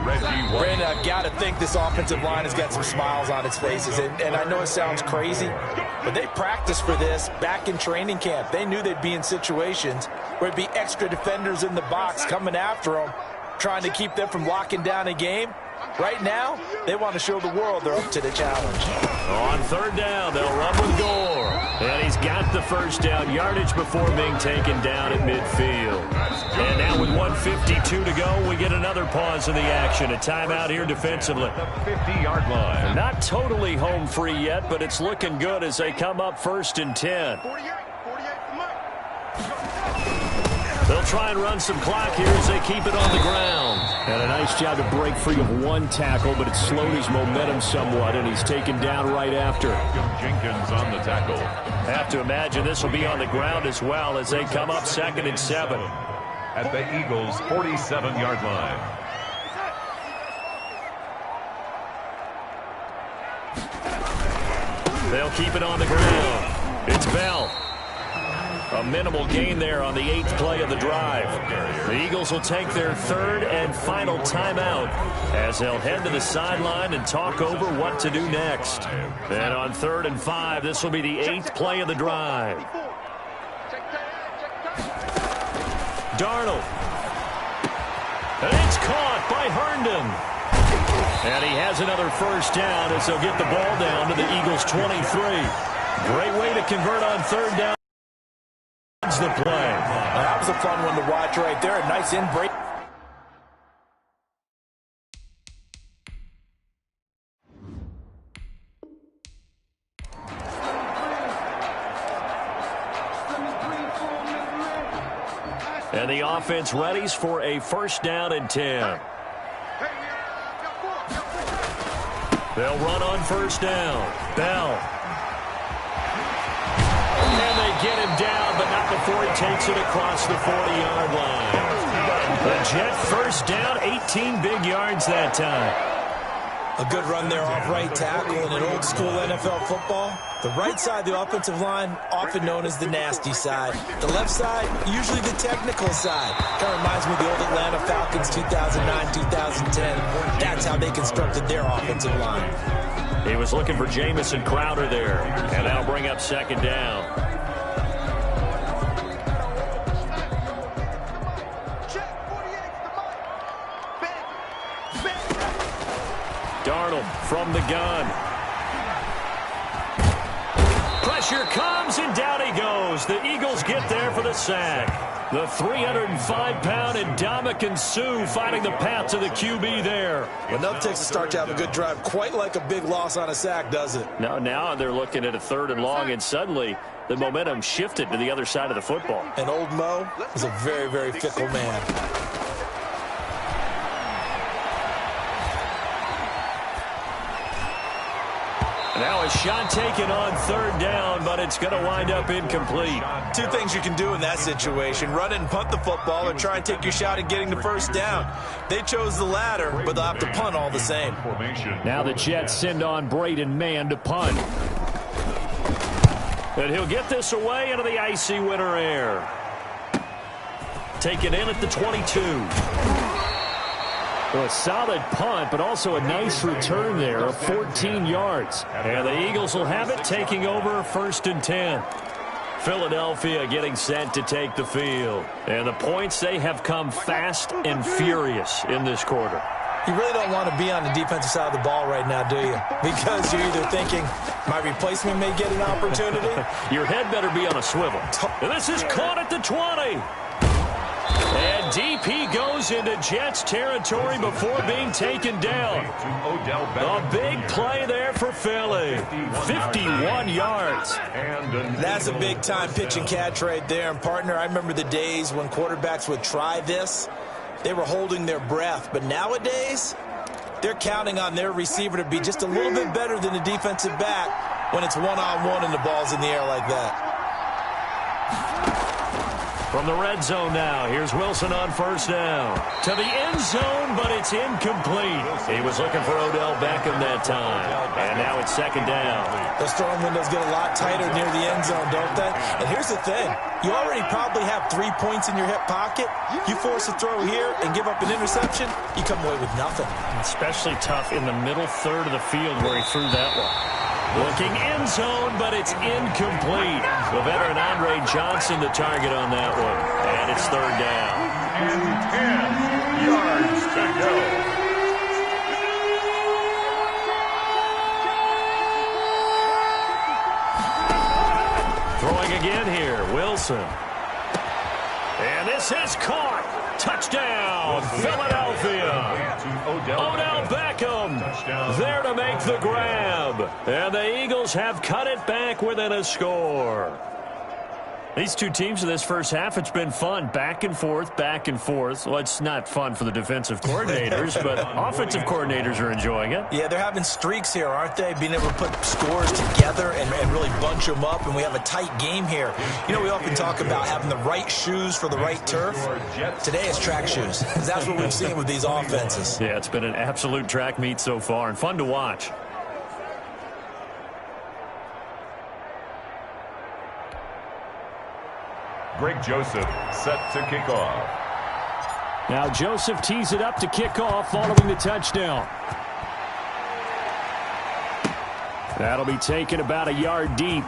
Brandon, I've got to think this offensive line has got some smiles on its faces. And I know it sounds crazy, but they practiced for this back in training camp. They knew they'd be in situations where it'd be extra defenders in the box coming after them, trying to keep them from locking down a game. Right now, they want to show the world they're up to the challenge. On 3rd down, they'll run with Gore. And he's got the first down yardage before being taken down at midfield. And now with 1:52 to go, we get another pause in the action. A timeout here defensively. The 50-yard line. Not totally home free yet, but it's looking good as they come up 1st and 10. 48, come on. They'll try and run some clock here as they keep it on the ground. And a nice job to break free of one tackle, but it slowed his momentum somewhat, and he's taken down right after. Jenkins on the tackle. Have to imagine this will be on the ground as well as they come up 2nd and 7. At the Eagles' 47-yard line. They'll keep it on the ground. It's Bell. A minimal gain there on the 8th play of the drive. The Eagles will take their 3rd and final timeout as they'll head to the sideline and talk over what to do next. And on 3rd and 5, this will be the 8th play of the drive. Darnold. And it's caught by Herndon. And he has another first down as they'll get the ball down to the Eagles' 23. Great way to convert on 3rd down. The play. That was a fun one to watch right there. A nice in-break. And the offense readies for a 1st down and 10. They'll run on 1st down. Bell. And they get him down, but not before he takes it across the 40-yard line. The Jet 1st down, 18 big yards that time. A good run there off right tackle in an old-school NFL football. The right side of the offensive line, often known as the nasty side. The left side, usually the technical side. Kind of reminds me of the old Atlanta Falcons 2009, 2010. That's how they constructed their offensive line. He was looking for Jamison Crowder there, and that'll bring up 2nd down. Darnold from the gun. Pressure comes, and down he goes. The Eagles get there for the sack. The 305-pound Ndamukong Suh finding the path to the QB there. Well, nothing takes a start to have a good drive. Quite like a big loss on a sack, does it? No, now they're looking at a 3rd and long, and suddenly the momentum shifted to the other side of the football. And old Mo is a very, very fickle man. Now a shot taken on 3rd down, but it's going to wind up incomplete. 2 things you can do in that situation: run it and punt the football, or try and take your shot at getting the 1st down. They chose the latter, but they'll have to punt all the same. Now the Jets send on Braden Mann to punt. And he'll get this away into the icy winter air. Taken in at the 22. Well, a solid punt, but also a nice return there of 14 yards. And the Eagles will have it, taking over 1st and 10. Philadelphia getting set to take the field. And the points, they have come fast and furious in this quarter. You really don't want to be on the defensive side of the ball right now, do you? Because you're either thinking, my replacement may get an opportunity. Your head better be on a swivel. And this is caught at the 20. And DP goes into Jets territory before being taken down. A big play there for Philly. 51 yards. That's a big-time pitch and catch right there. And, partner, I remember the days when quarterbacks would try this. They were holding their breath. But nowadays, they're counting on their receiver to be just a little bit better than the defensive back when it's one-on-one and the ball's in the air like that. From the red zone now, here's Wilson on 1st down. To the end zone, but it's incomplete. He was looking for Odell Beckham that time. And now it's 2nd down. Those throwing windows get a lot tighter near the end zone, don't they? And here's the thing. You already probably have 3 points in your hip pocket. You force a throw here and give up an interception, you come away with nothing. Especially tough in the middle 3rd of the field where he threw that one. Looking end zone, but it's incomplete. The veteran Andre Johnson the target on that one. And it's 3rd down. And 10 yards to go. Throwing again here, Wilson. And this is caught. Touchdown, Philadelphia. Odell Beckham there to make the grab. And the Eagles have cut it back within a score. These two teams in this first half, it's been fun. Back and forth, back and forth. Well, it's not fun for the defensive coordinators, but offensive coordinators are enjoying it. Yeah, they're having streaks here, aren't they? Being able to put scores together and really bunch them up, and we have a tight game here. You know, we often talk about having the right shoes for the right turf. Today it's track shoes. That's what we've seen with these offenses. Yeah, it's been an absolute track meet so far and fun to watch. Greg Joseph set to kick off. Now Joseph tees it up to kick off following the touchdown. That'll be taken about a yard deep.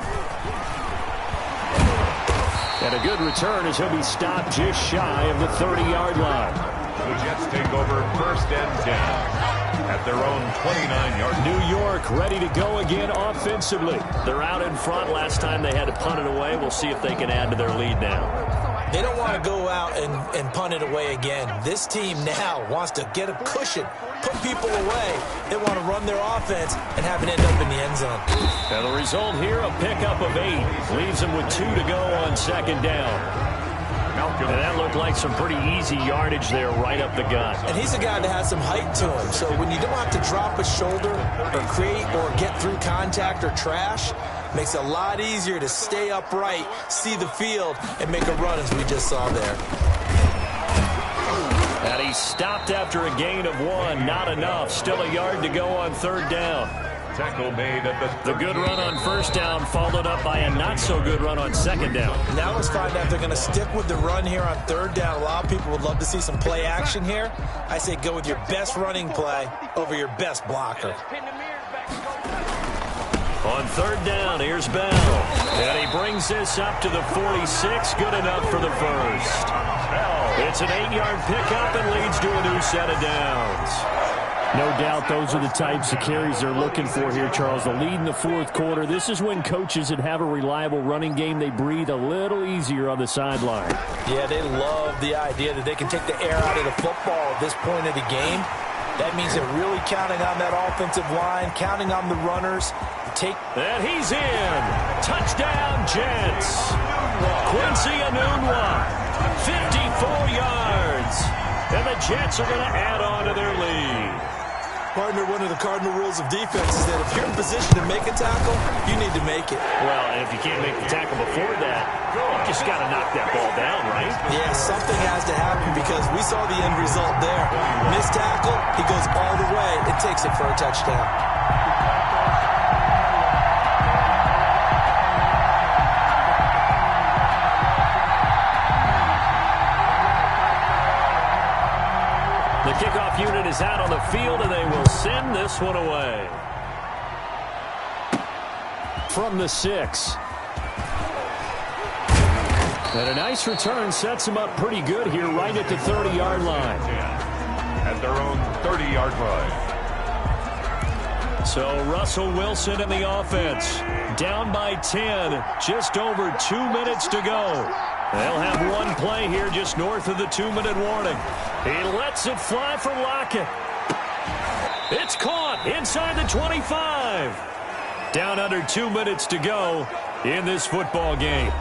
And a good return as he'll be stopped just shy of the 30-yard line. The Jets take over 1st and 10 at their own 29-yard line. New York ready to go again offensively. They're out in front. Last time they had to punt it away. We'll see if they can add to their lead now. They don't want to go out and punt it away again. This team now wants to get a cushion, put people away. They want to run their offense and have it end up in the end zone. And the result here, a pickup of 8. Leaves them with 2 to go on 2nd down. And that looked like some pretty easy yardage there right up the gut. And he's a guy that has some height to him. So when you don't have to drop a shoulder or create or get through contact or trash, makes it a lot easier to stay upright, see the field, and make a run as we just saw there. And he stopped after a gain of 1. Not enough. Still a yard to go on 3rd down. Tackle made at the good run on 1st down followed up by a not-so-good run on 2nd down. Now let's find out if they're going to stick with the run here on 3rd down. A lot of people would love to see some play action here. I say go with your best running play over your best blocker. On 3rd down, here's Bell. And he brings this up to the 46. Good enough for the first. It's an 8-yard pickup and leads to a new set of downs. No doubt those are the types of carries they're looking for here, Charles. The lead in the 4th quarter. This is when coaches that have a reliable running game, they breathe a little easier on the sideline. Yeah, they love the idea that they can take the air out of the football at this point of the game. That means they're really counting on that offensive line, counting on the runners. And he's in. Touchdown, Jets. Quincy Enunwa, 54 yards. And the Jets are going to add on to their lead. Partner, one of the cardinal rules of defense is that if you're in position to make a tackle, you need to make it. Well, and if you can't make the tackle before that, you just got to knock that ball down, right? Yeah, something has to happen because we saw the end result there. Missed tackle, he goes all the way and takes it for a touchdown. The kickoff unit is out on the field, and they will send this one away. From the 6. And a nice return sets him up pretty good here right at the 30-yard line. At their own 30-yard line. So Russell Wilson in the offense. Down by 10. Just over 2 minutes to go. They'll have one play here just north of the 2-minute warning. He lets it fly for Lockett. It's caught inside the 25. Down under 2 minutes to go in this football game.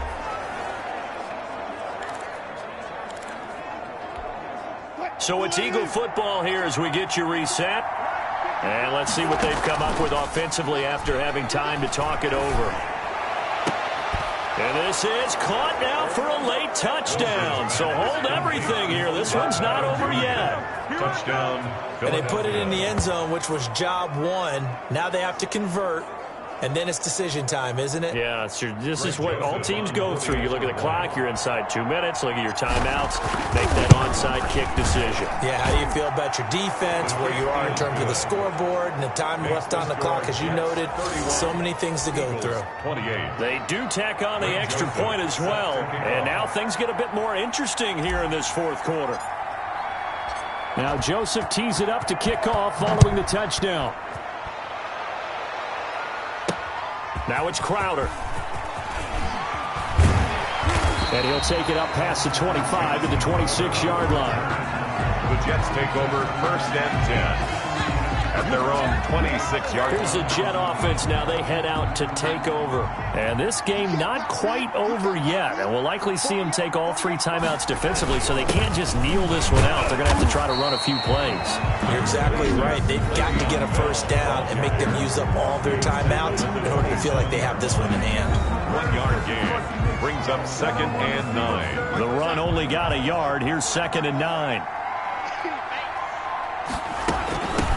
So it's Eagle football here as we get you reset. And let's see what they've come up with offensively after having time to talk it over. And this is caught now for a late touchdown. So hold everything here. This one's not over yet. Touchdown. And they put it in the end zone, which was job 1. Now they have to convert. And then it's decision time, isn't it? Yeah, so this is what all teams go through. You look at the clock, you're inside 2 minutes, look at your timeouts, make that onside kick decision. Yeah, how do you feel about your defense, where you are in terms of the scoreboard, and the time left on the clock, as you noted, so many things to go through. 28. They do tack on the extra point as well, and now things get a bit more interesting here in this 4th quarter. Now Joseph tees it up to kick off following the touchdown. Now it's Crowder. And he'll take it up past the 25 to the 26-yard line. The Jets take over 1st and 10 at their own 26-yard line. Here's the Jet offense now. They head out to take over. And this game not quite over yet. And we'll likely see them take all 3 timeouts defensively, so they can't just kneel this one out. They're going to have to try to run a few plays. You're exactly right. They've got to get a first down and make them use up all their timeouts in order to feel like they have this one in hand. 1-yard gain brings up 2nd and 9. The run only got a yard. Here's 2nd and 9.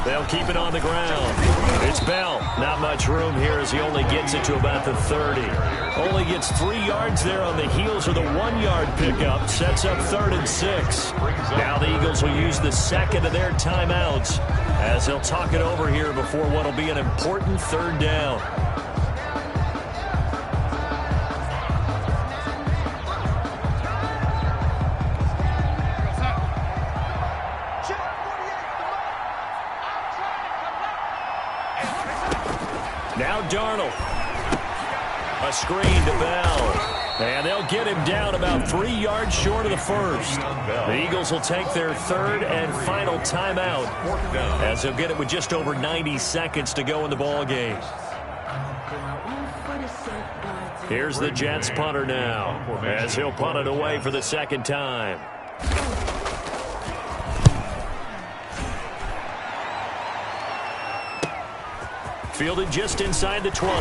They'll keep it on the ground. It's Bell. Not much room here as he only gets it to about the 30. Only gets 3 yards there on the heels of the 1-yard pickup. Sets up 3rd and 6. Now the Eagles will use the second of their timeouts as they'll talk it over here before what will be an important 3rd down. Now Darnold. A screen to Bell. And they'll get him down about 3 yards short of the first. The Eagles will take their 3rd and final timeout as they'll get it with just over 90 seconds to go in the ball game. Here's the Jets punter now as he'll punt it away for the 2nd time. Fielded just inside the 20.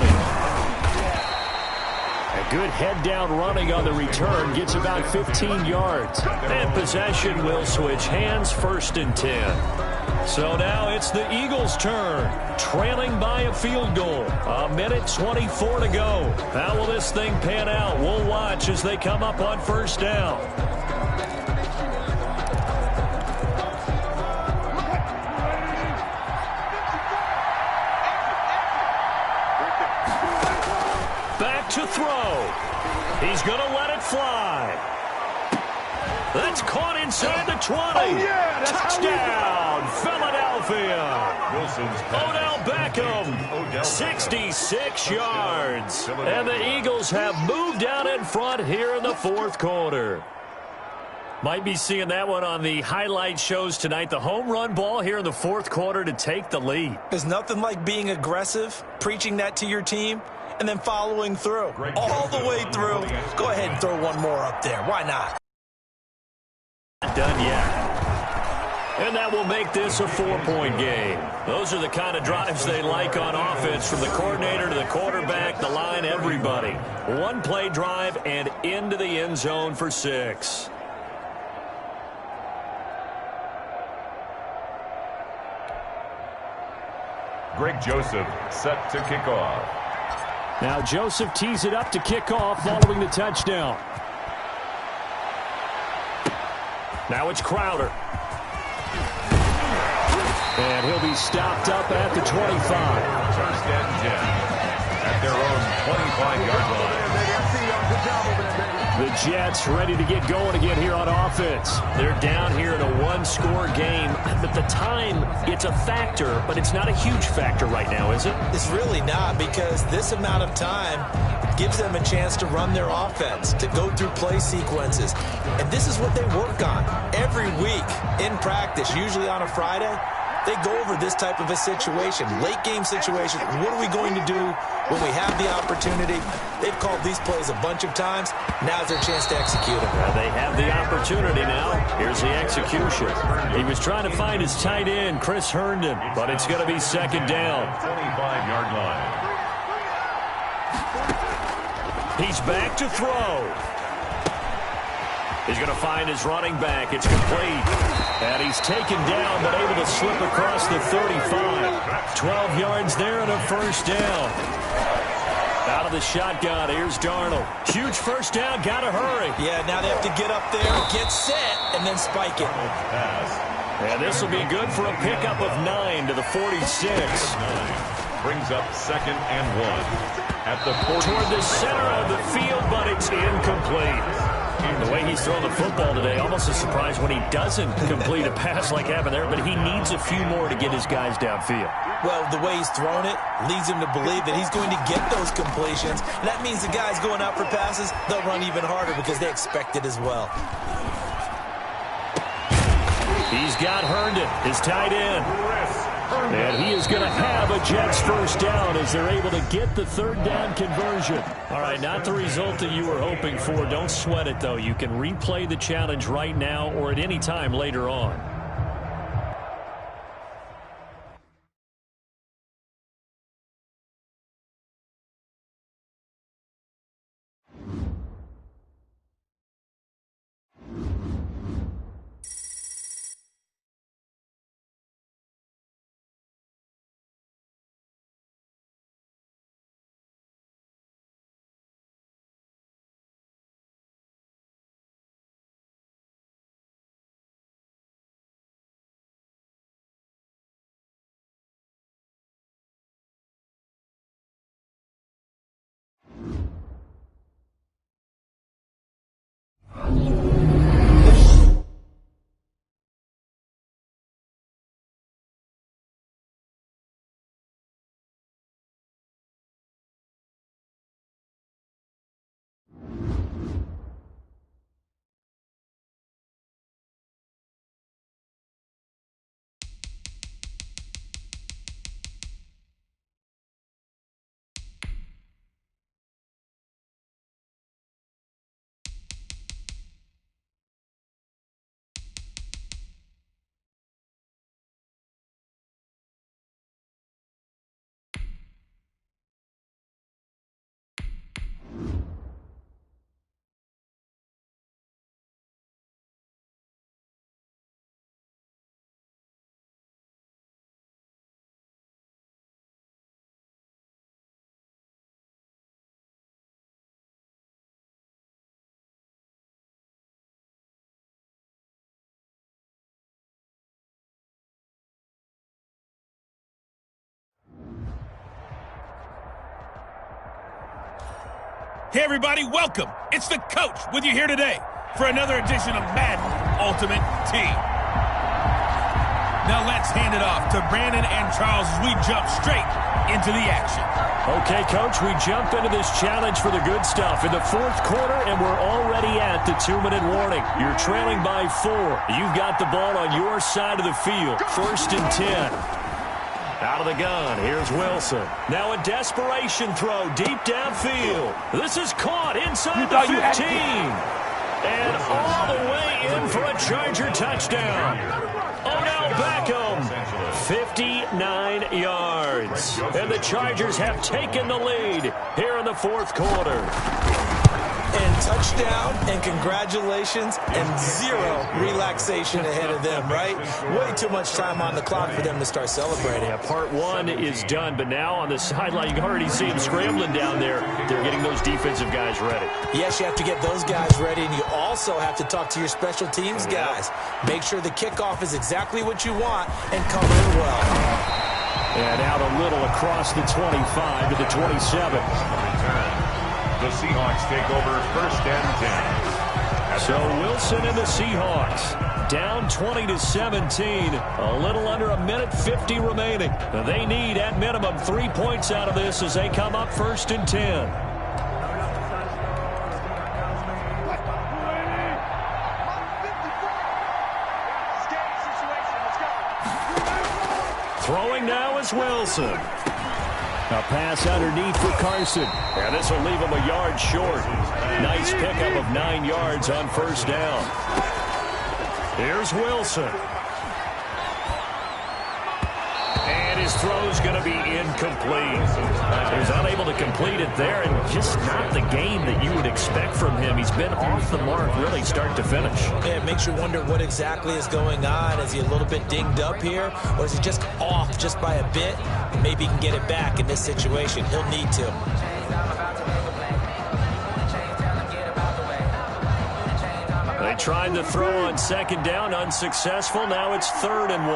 A good head-down running on the return. Gets about 15 yards. And possession will switch hands, 1st and 10. So now it's the Eagles' turn. Trailing by a field goal. 1:24 to go. How will this thing pan out? We'll watch as they come up on 1st down. To throw. He's going to let it fly. That's caught inside the 20. Oh, yeah, touchdown, Philadelphia. Odell Beckham, 66 yards. And the Eagles have moved out in front here in the 4th quarter. Might be seeing that one on the highlight shows tonight. The home run ball here in the 4th quarter to take the lead. There's nothing like being aggressive, preaching that to your team, and then following through. All the way through. Go ahead and throw one more up there. Why not? Not done yet. And that will make this a 4-point game. Those are the kind of drives they like on offense, from the coordinator to the quarterback, the line, everybody. 1-play drive and into the end zone for 6. Greg Joseph set to kick off. Now Joseph tees it up to kick off following the touchdown. Now it's Crowder. And he'll be stopped up at the 25. 1st and 10 at their own 25-yard line. The Jets ready to get going again here on offense. They're down here in a 1-score game, but the time, it's a factor, but it's not a huge factor right now, is it? It's really not, because this amount of time gives them a chance to run their offense, to go through play sequences. And this is what they work on every week in practice, usually on a Friday. They go over this type of a situation, late game situation. What are we going to do when we have the opportunity? They've called these plays a bunch of times. Now's their chance to execute them. Well, they have the opportunity now. Here's the execution. He was trying to find his tight end, Chris Herndon, but it's going to be 2nd down. 25-yard line. He's back to throw. He's going to find his running back. It's complete. And he's taken down, but able to slip across the 35. 12 yards there and a 1st down. Out of the shotgun, here's Darnold. Huge 1st down, got to hurry. Yeah, now they have to get up there, get set, and then spike it. And this will be good for a pickup of 9 to the 46. Brings up 2nd and 1 at the 40. Toward the center of the field, but it's incomplete. The way he's throwing the football today, almost a surprise when he doesn't complete a pass like happened there, but he needs a few more to get his guys downfield. Well, the way he's thrown it leads him to believe that he's going to get those completions. And that means the guys going out for passes, they'll run even harder because they expect it as well. He's got Herndon, his tight end. And he is going to have a Jets 1st down as they're able to get the 3rd down conversion. All right, not the result that you were hoping for. Don't sweat it, though. You can replay the challenge right now or at any time later on. Hey everybody, welcome. It's the coach with you here today for another edition of Madden Ultimate Team. Now let's hand it off to Brandon and Charles as we jump straight into the action. Okay, Coach, we jump into this challenge for the good stuff in the fourth quarter, and we're already at the 2-minute warning. You're trailing by 4. You've got the ball on your side of the field. 1st and 10. Out of the gun, here's Wilson. Now a desperation throw deep downfield. This is caught inside the 15. And all the way in for a Charger touchdown. Odell Beckham, 59 yards. And the Chargers have taken the lead here in the fourth quarter. And touchdown, and congratulations, and 0 relaxation ahead of them, right? Way too much time on the clock for them to start celebrating. Yeah, part 1 is done, but now on the sideline, you can already see them scrambling down there. They're getting those defensive guys ready. Yes, you have to get those guys ready, and you also have to talk to your special teams guys. Make sure the kickoff is exactly what you want and cover it well. And out a little across the 25 to the 27. The Seahawks take over 1st and 10. So Wilson and the Seahawks down 20-17. A little under a minute 50 remaining. They need at minimum 3 points out of this as they come up 1st and 10. Throwing now is Wilson. A pass underneath for Carson. And this will leave him a yard short. Nice pickup of 9 yards on 1st down. Here's Wilson. And his throw's going to be incomplete. He's unable to complete it there, and just not the game that you would expect from him. He's been off the mark really start to finish. Yeah, it makes you wonder what exactly is going on. Is he a little bit dinged up here, or is he just off just by a bit? Maybe he can get it back in this situation. He'll need to. They tried to throw on 2nd down, unsuccessful. Now it's 3rd and 1.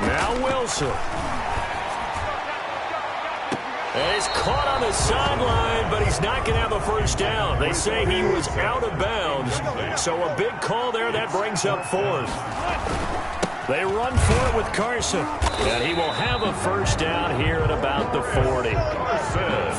Now Wilson. And he's caught on the sideline, but he's not going to have a 1st down. They say he was out of bounds. So a big call there. That brings up 4th. They run for it with Carson. And he will have a 1st down here at about the 40.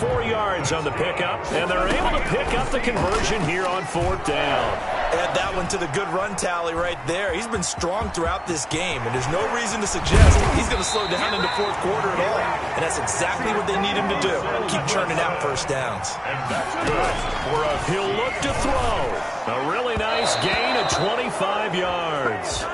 4 yards on the pickup. And they're able to pick up the conversion here on 4th down. Add that one to the good run tally right there. He's been strong throughout this game, and there's no reason to suggest he's going to slow down in the fourth quarter at all. And that's exactly what they need him to do. Keep churning out 1st downs. And that's good for us. He'll look to throw. A really nice gain of 25 yards.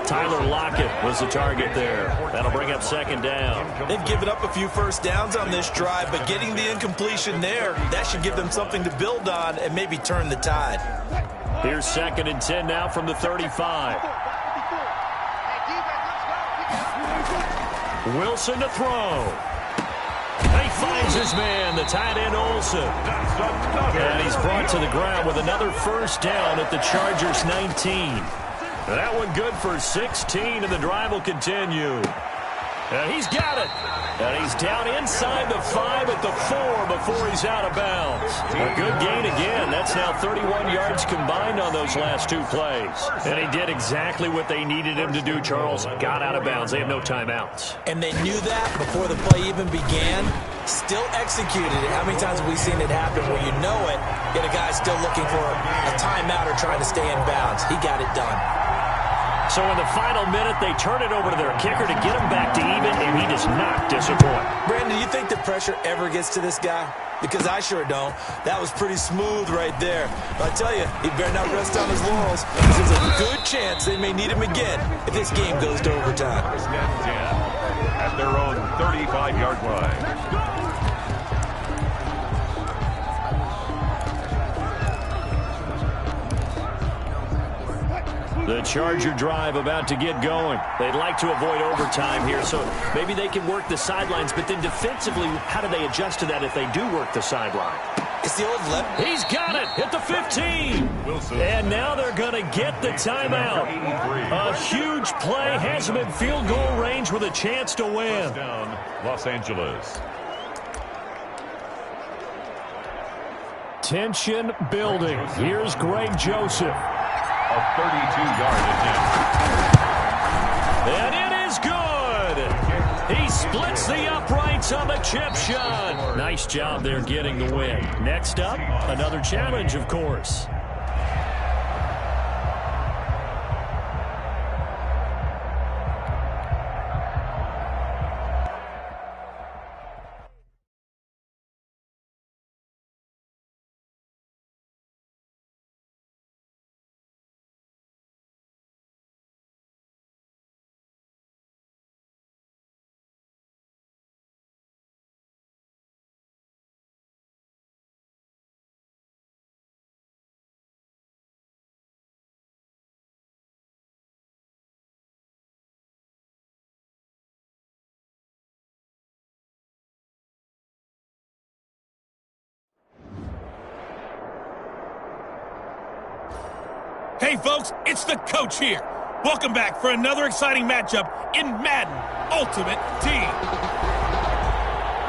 Tyler Lockett was the target there. That'll bring up 2nd down. They've given up a few 1st downs on this drive, but getting the incompletion there, that should give them something to build on and maybe turn the tide. Here's 2nd and 10 now from the 35. Wilson to throw. He finds his man, the tight end Olsen. And he's brought to the ground with another 1st down at the Chargers 19. That one good for 16, and the drive will continue. And he's got it. And he's down inside the 5 at the 4 before he's out of bounds. A good gain again. That's now 31 yards combined on those last 2 plays. And he did exactly what they needed him to do, Charles. Got out of bounds. They have no timeouts. And they knew that before the play even began. Still executed it. How many times have we seen it happen where you know it, yet a guy's still looking for a timeout or trying to stay in bounds? He got it done. So in the final minute, they turn it over to their kicker to get him back to even, and he does not disappoint. Brandon, do you think the pressure ever gets to this guy? Because I sure don't. That was pretty smooth right there. But I tell you, he better not rest on his laurels, because there's a good chance they may need him again if this game goes to overtime. At their own 35-yard line. The Charger drive about to get going. They'd like to avoid overtime here, so maybe they can work the sidelines, but then defensively, how do they adjust to that if they do work the sideline? It's the old left. He's got it at the 15. Wilson. And now they're going to get the timeout. A huge play has him in field goal range with a chance to win. First down, Los Angeles. Tension building. Here's Greg Joseph. A 32-yard attempt. And it is good. He splits the uprights on the chip shot. Nice job there getting the win. Next up, another challenge, of course. Hey, folks, it's the coach here. Welcome back for another exciting matchup in Madden Ultimate Team.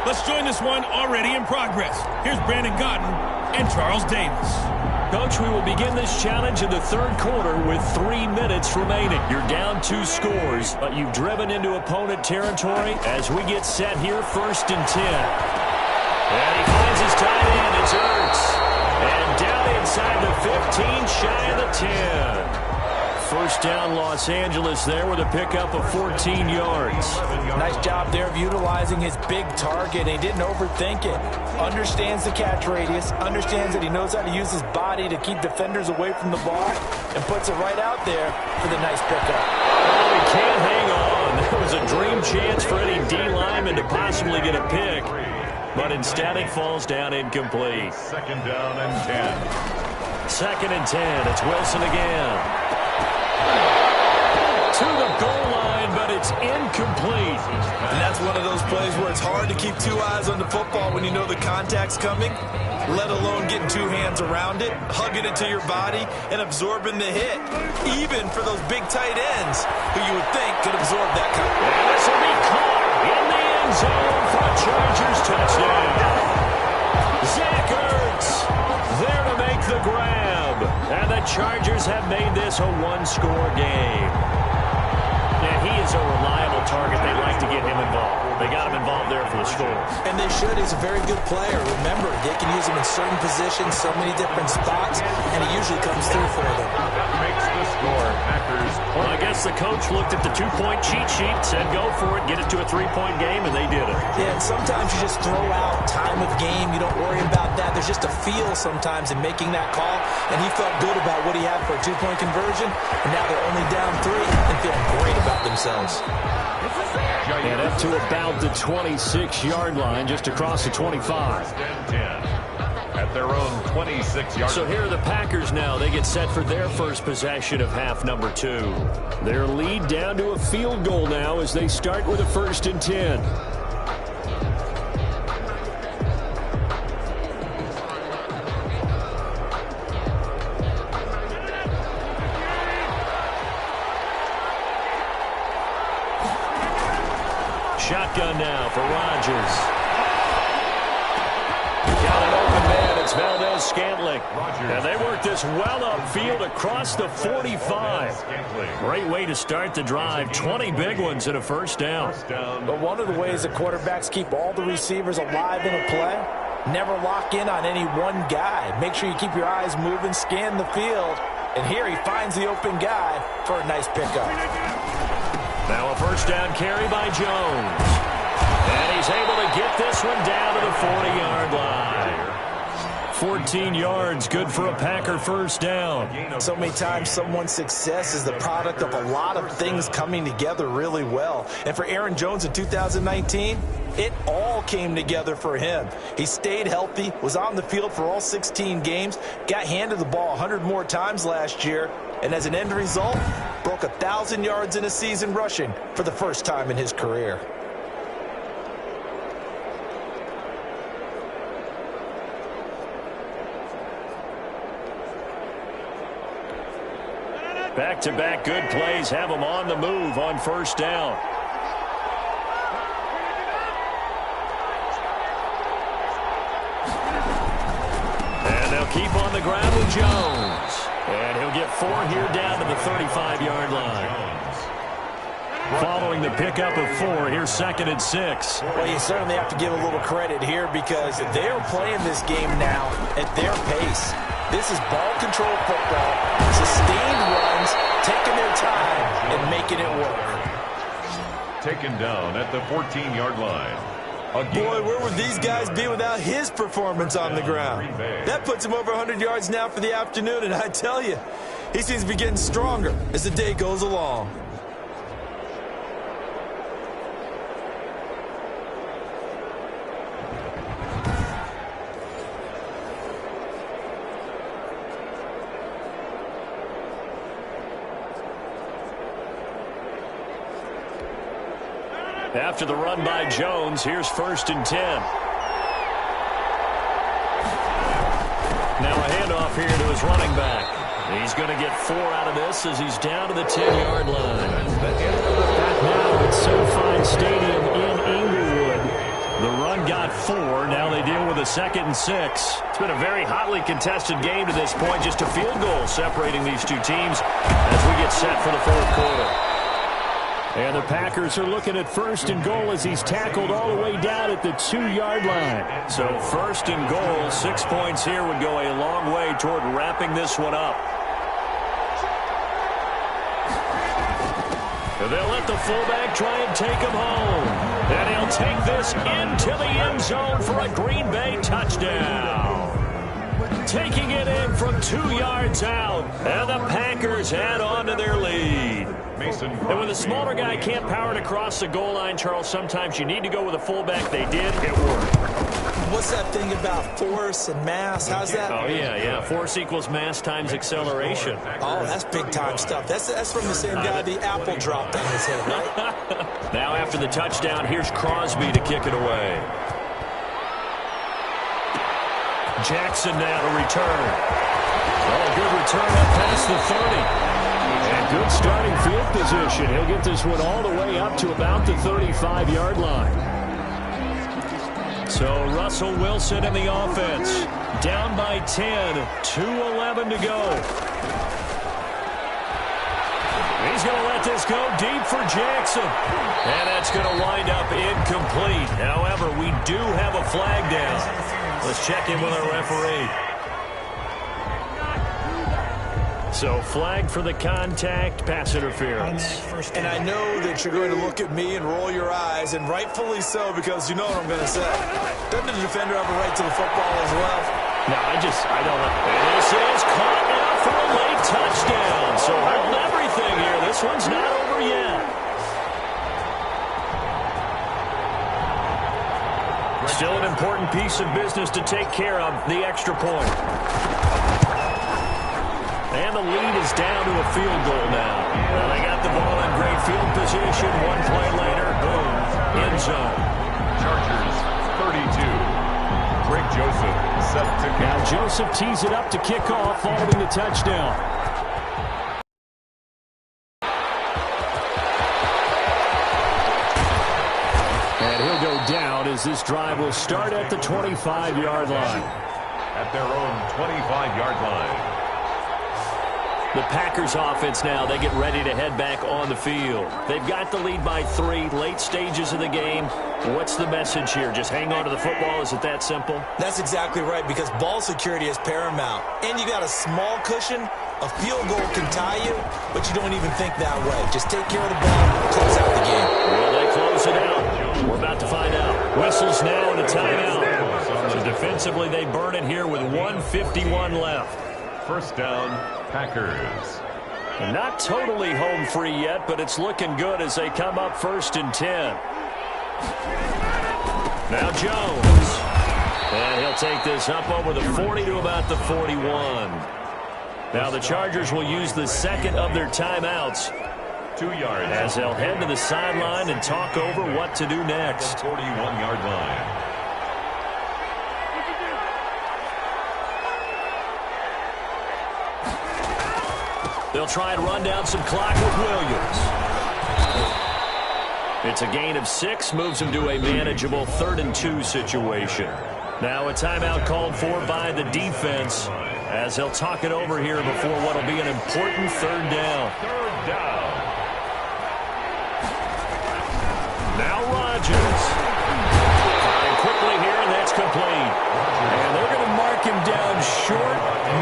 Let's join this one already in progress. Here's Brandon Godden and Charles Davis. Coach, we will begin this challenge in the third quarter with 3 minutes remaining. You're down 2 scores, but you've driven into opponent territory as we get set here, 1st and 10. And he finds his tight end. It's Ertz. And down inside the 15, shy of the 10. First down, Los Angeles there with a pickup of 14 yards. Nice job there of utilizing his big target. He didn't overthink it. Understands the catch radius. Understands that he knows how to use his body to keep defenders away from the ball. And puts it right out there for the nice pickup. Oh, he can't hang on. That was a dream chance for any D lineman to possibly get a pick. But instead it falls down incomplete. 2nd down and 10. 2nd and 10. It's Wilson again. To the goal line, but it's incomplete. And that's one of those plays where it's hard to keep 2 eyes on the football when you know the contact's coming, let alone getting 2 hands around it, hugging it to your body, and absorbing the hit, even for those big tight ends who you would think could absorb that kind of. And this will be caught in the end zone for a Chargers touchdown. Zach Ertz there to make the grab. And the Chargers have made this a 1-score game. Yeah, he is a reliable target. They like to get him involved. They got him involved there for the score. And they should. He's a very good player. Remember, they can use him in certain positions, so many different spots, and he usually comes through for them. That makes the score. Packers. Well, I guess the coach looked at the 2-point cheat sheet, said go for it, get it to a 3-point game, and they did it. Yeah, and sometimes you just throw out time of game. You don't worry about that. There's just a feel sometimes in making that call, and he felt good about what he had for a 2-point conversion, and now they're only down 3 and feeling great about themselves. And up to about the 26-yard line, just across the 25. At their own 26-yard. So here are the Packers now. They get set for their first possession of half number 2. Their lead down to a field goal now as they start with a 1st and 10. Shotgun now for Rodgers. Got an open man. It's Valdez-Scantling. And they work this well upfield across the 45. Great way to start the drive. 20 big ones and a 1st down. But one of the ways that quarterbacks keep all the receivers alive in a play, never lock in on any one guy. Make sure you keep your eyes moving, scan the field. And here he finds the open guy for a nice pickup. Now a 1st down carry by Jones. And he's able to get this one down to the 40-yard line. 14 yards, good for a Packer 1st down. So many times someone's success is the product of a lot of things coming together really well. And for Aaron Jones in 2019, it all came together for him. He stayed healthy, was on the field for all 16 games, got handed the ball 100 more times last year, and as an end result, broke 1,000 yards in a season rushing for the first time in his career. Back-to-back good plays have them on the move on 1st down. And Jones. And he'll get 4 here down to the 35-yard line. Following the pickup of 4, here's 2nd and 6. Well, you certainly have to give a little credit here because they're playing this game now at their pace. This is ball control football, sustained runs, taking their time and making it work. Taken down at the 14-yard line. Boy, where would these guys be without his performance on the ground? That puts him over 100 yards now for the afternoon, and I tell you, he seems to be getting stronger as the day goes along. After the run by Jones, here's 1st and 10. Now a handoff here to his running back. He's going to get 4 out of this as he's down to the 10-yard line. Back now at SoFi Stadium in Inglewood. The run got 4. Now they deal with a 2nd and 6. It's been a very hotly contested game to this point. Just a field goal separating these two teams as we get set for the 4th quarter. And the Packers are looking at 1st and goal as he's tackled all the way down at the 2-yard line. So 1st and goal, 6 points here would go a long way toward wrapping this one up. They'll let the fullback try and take him home. And he'll take this into the end zone for a Green Bay touchdown. Taking it in from 2 yards out. And the Packers add on to their lead. And when the smaller guy can't power it across the goal line, Charles, sometimes you need to go with a fullback. They did. It worked. What's that thing about force and mass? How's that? Oh, yeah. Force equals mass times acceleration. Oh, that's big-time stuff. That's from the same guy the apple dropped on his head, right? Now after the touchdown, here's Crosby to kick it away. Jackson now to return. Oh, good return up past the 30. And good starting field position. He'll get this one all the way up to about the 35-yard line. So Russell Wilson in the offense. Down by 10. 2:11 to go. He's going to let this go deep for Jackson. And that's going to wind up incomplete. However, we do have a flag down. Let's check in with our referee. So flag for the contact, pass interference. And I know that you're going to look at me and roll your eyes, and rightfully so, because you know what I'm going to say. Doesn't the defender have a right to the football as well? No, I don't know. This is caught now for a late touchdown. So hold everything here. This one's not over yet. Still an important piece of business to take care of, the extra point. And the lead is down to a field goal now. Well, they got the ball in great field position. One play later, boom, end zone. Chargers 32. Greg Joseph set to kick. Now Joseph tees it up to kick off following the touchdown. And he'll go down as this drive will start at the 25-yard line. At their own 25-yard line. The Packers offense now, they get ready to head back on the field. They've got the lead by 3, late stages of the game. What's the message here? Just hang on to the football? Is it that simple? That's exactly right, because ball security is paramount. And you got a small cushion. A field goal can tie you, but you don't even think that way. Just take care of the ball, close out the game. Will they close it out? We're about to find out. Whistles now and a timeout. So defensively, they burn it here with 1:51 left. First down, Packers. Not totally home free yet, but it's looking good as they come up 1st and 10. Now Jones. And he'll take this up over the 40 to about the 41. Now the Chargers will use the second of their timeouts. 2 yards. As they'll head to the sideline and talk over what to do next. 41-yard line. They'll try and run down some clock with Williams. It's a gain of 6, moves him to a manageable 3rd and 2 situation. Now a timeout called for by the defense. as they'll talk it over here before what will be an important third down. Third down. Now Rodgers. Firing quickly here, and that's complete. And they're going to mark him down short,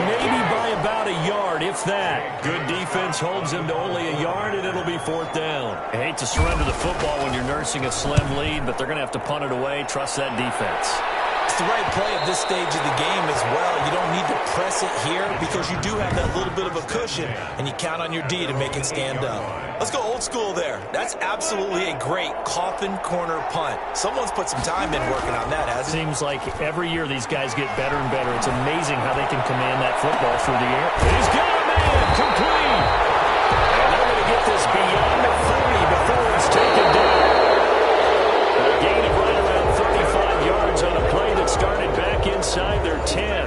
maybe by about a yard, if that. Good defense holds him to only a yard, and it'll be fourth down. I hate to surrender the football when you're nursing a slim lead, but they're going to have to punt it away. Trust that defense. It's the right play at this stage of the game as well. You don't need to press it here because you do have that little bit of a cushion, and you count on your D to make it stand up. Let's go old school there. That's absolutely a great coffin corner punt. Someone's put some time in working on that, hasn't it? Seems like every year these guys get better and better. It's amazing how they can command that football through the air. He's got a man, complete. And they're going to get this beyond the 30 before it's taken down. A gain of right around 35 yards on a play that started back inside their 10.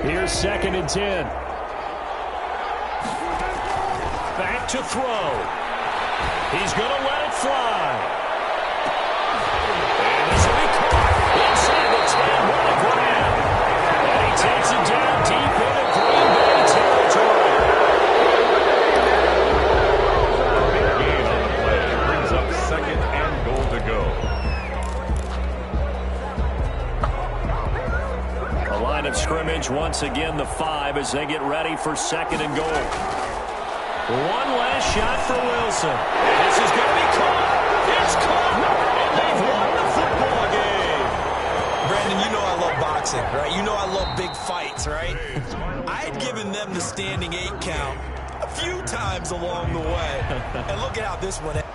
Here's 2nd and 10. Back to throw. He's going to let it fly. And he's going to be caught inside the 10. What a grab. And he takes it down deep into Green Bay territory. Big gain on the play. Brings up 2nd and goal to go. A line of scrimmage, once again the 5 as they get ready for 2nd and goal. One last shot for Wilson. And this is going to be caught. It's caught. And they've won the football game. Brandon, you know I love boxing, right? You know I love big fights, right? I had given them the standing 8 count a few times along the way. And look at how this one ended.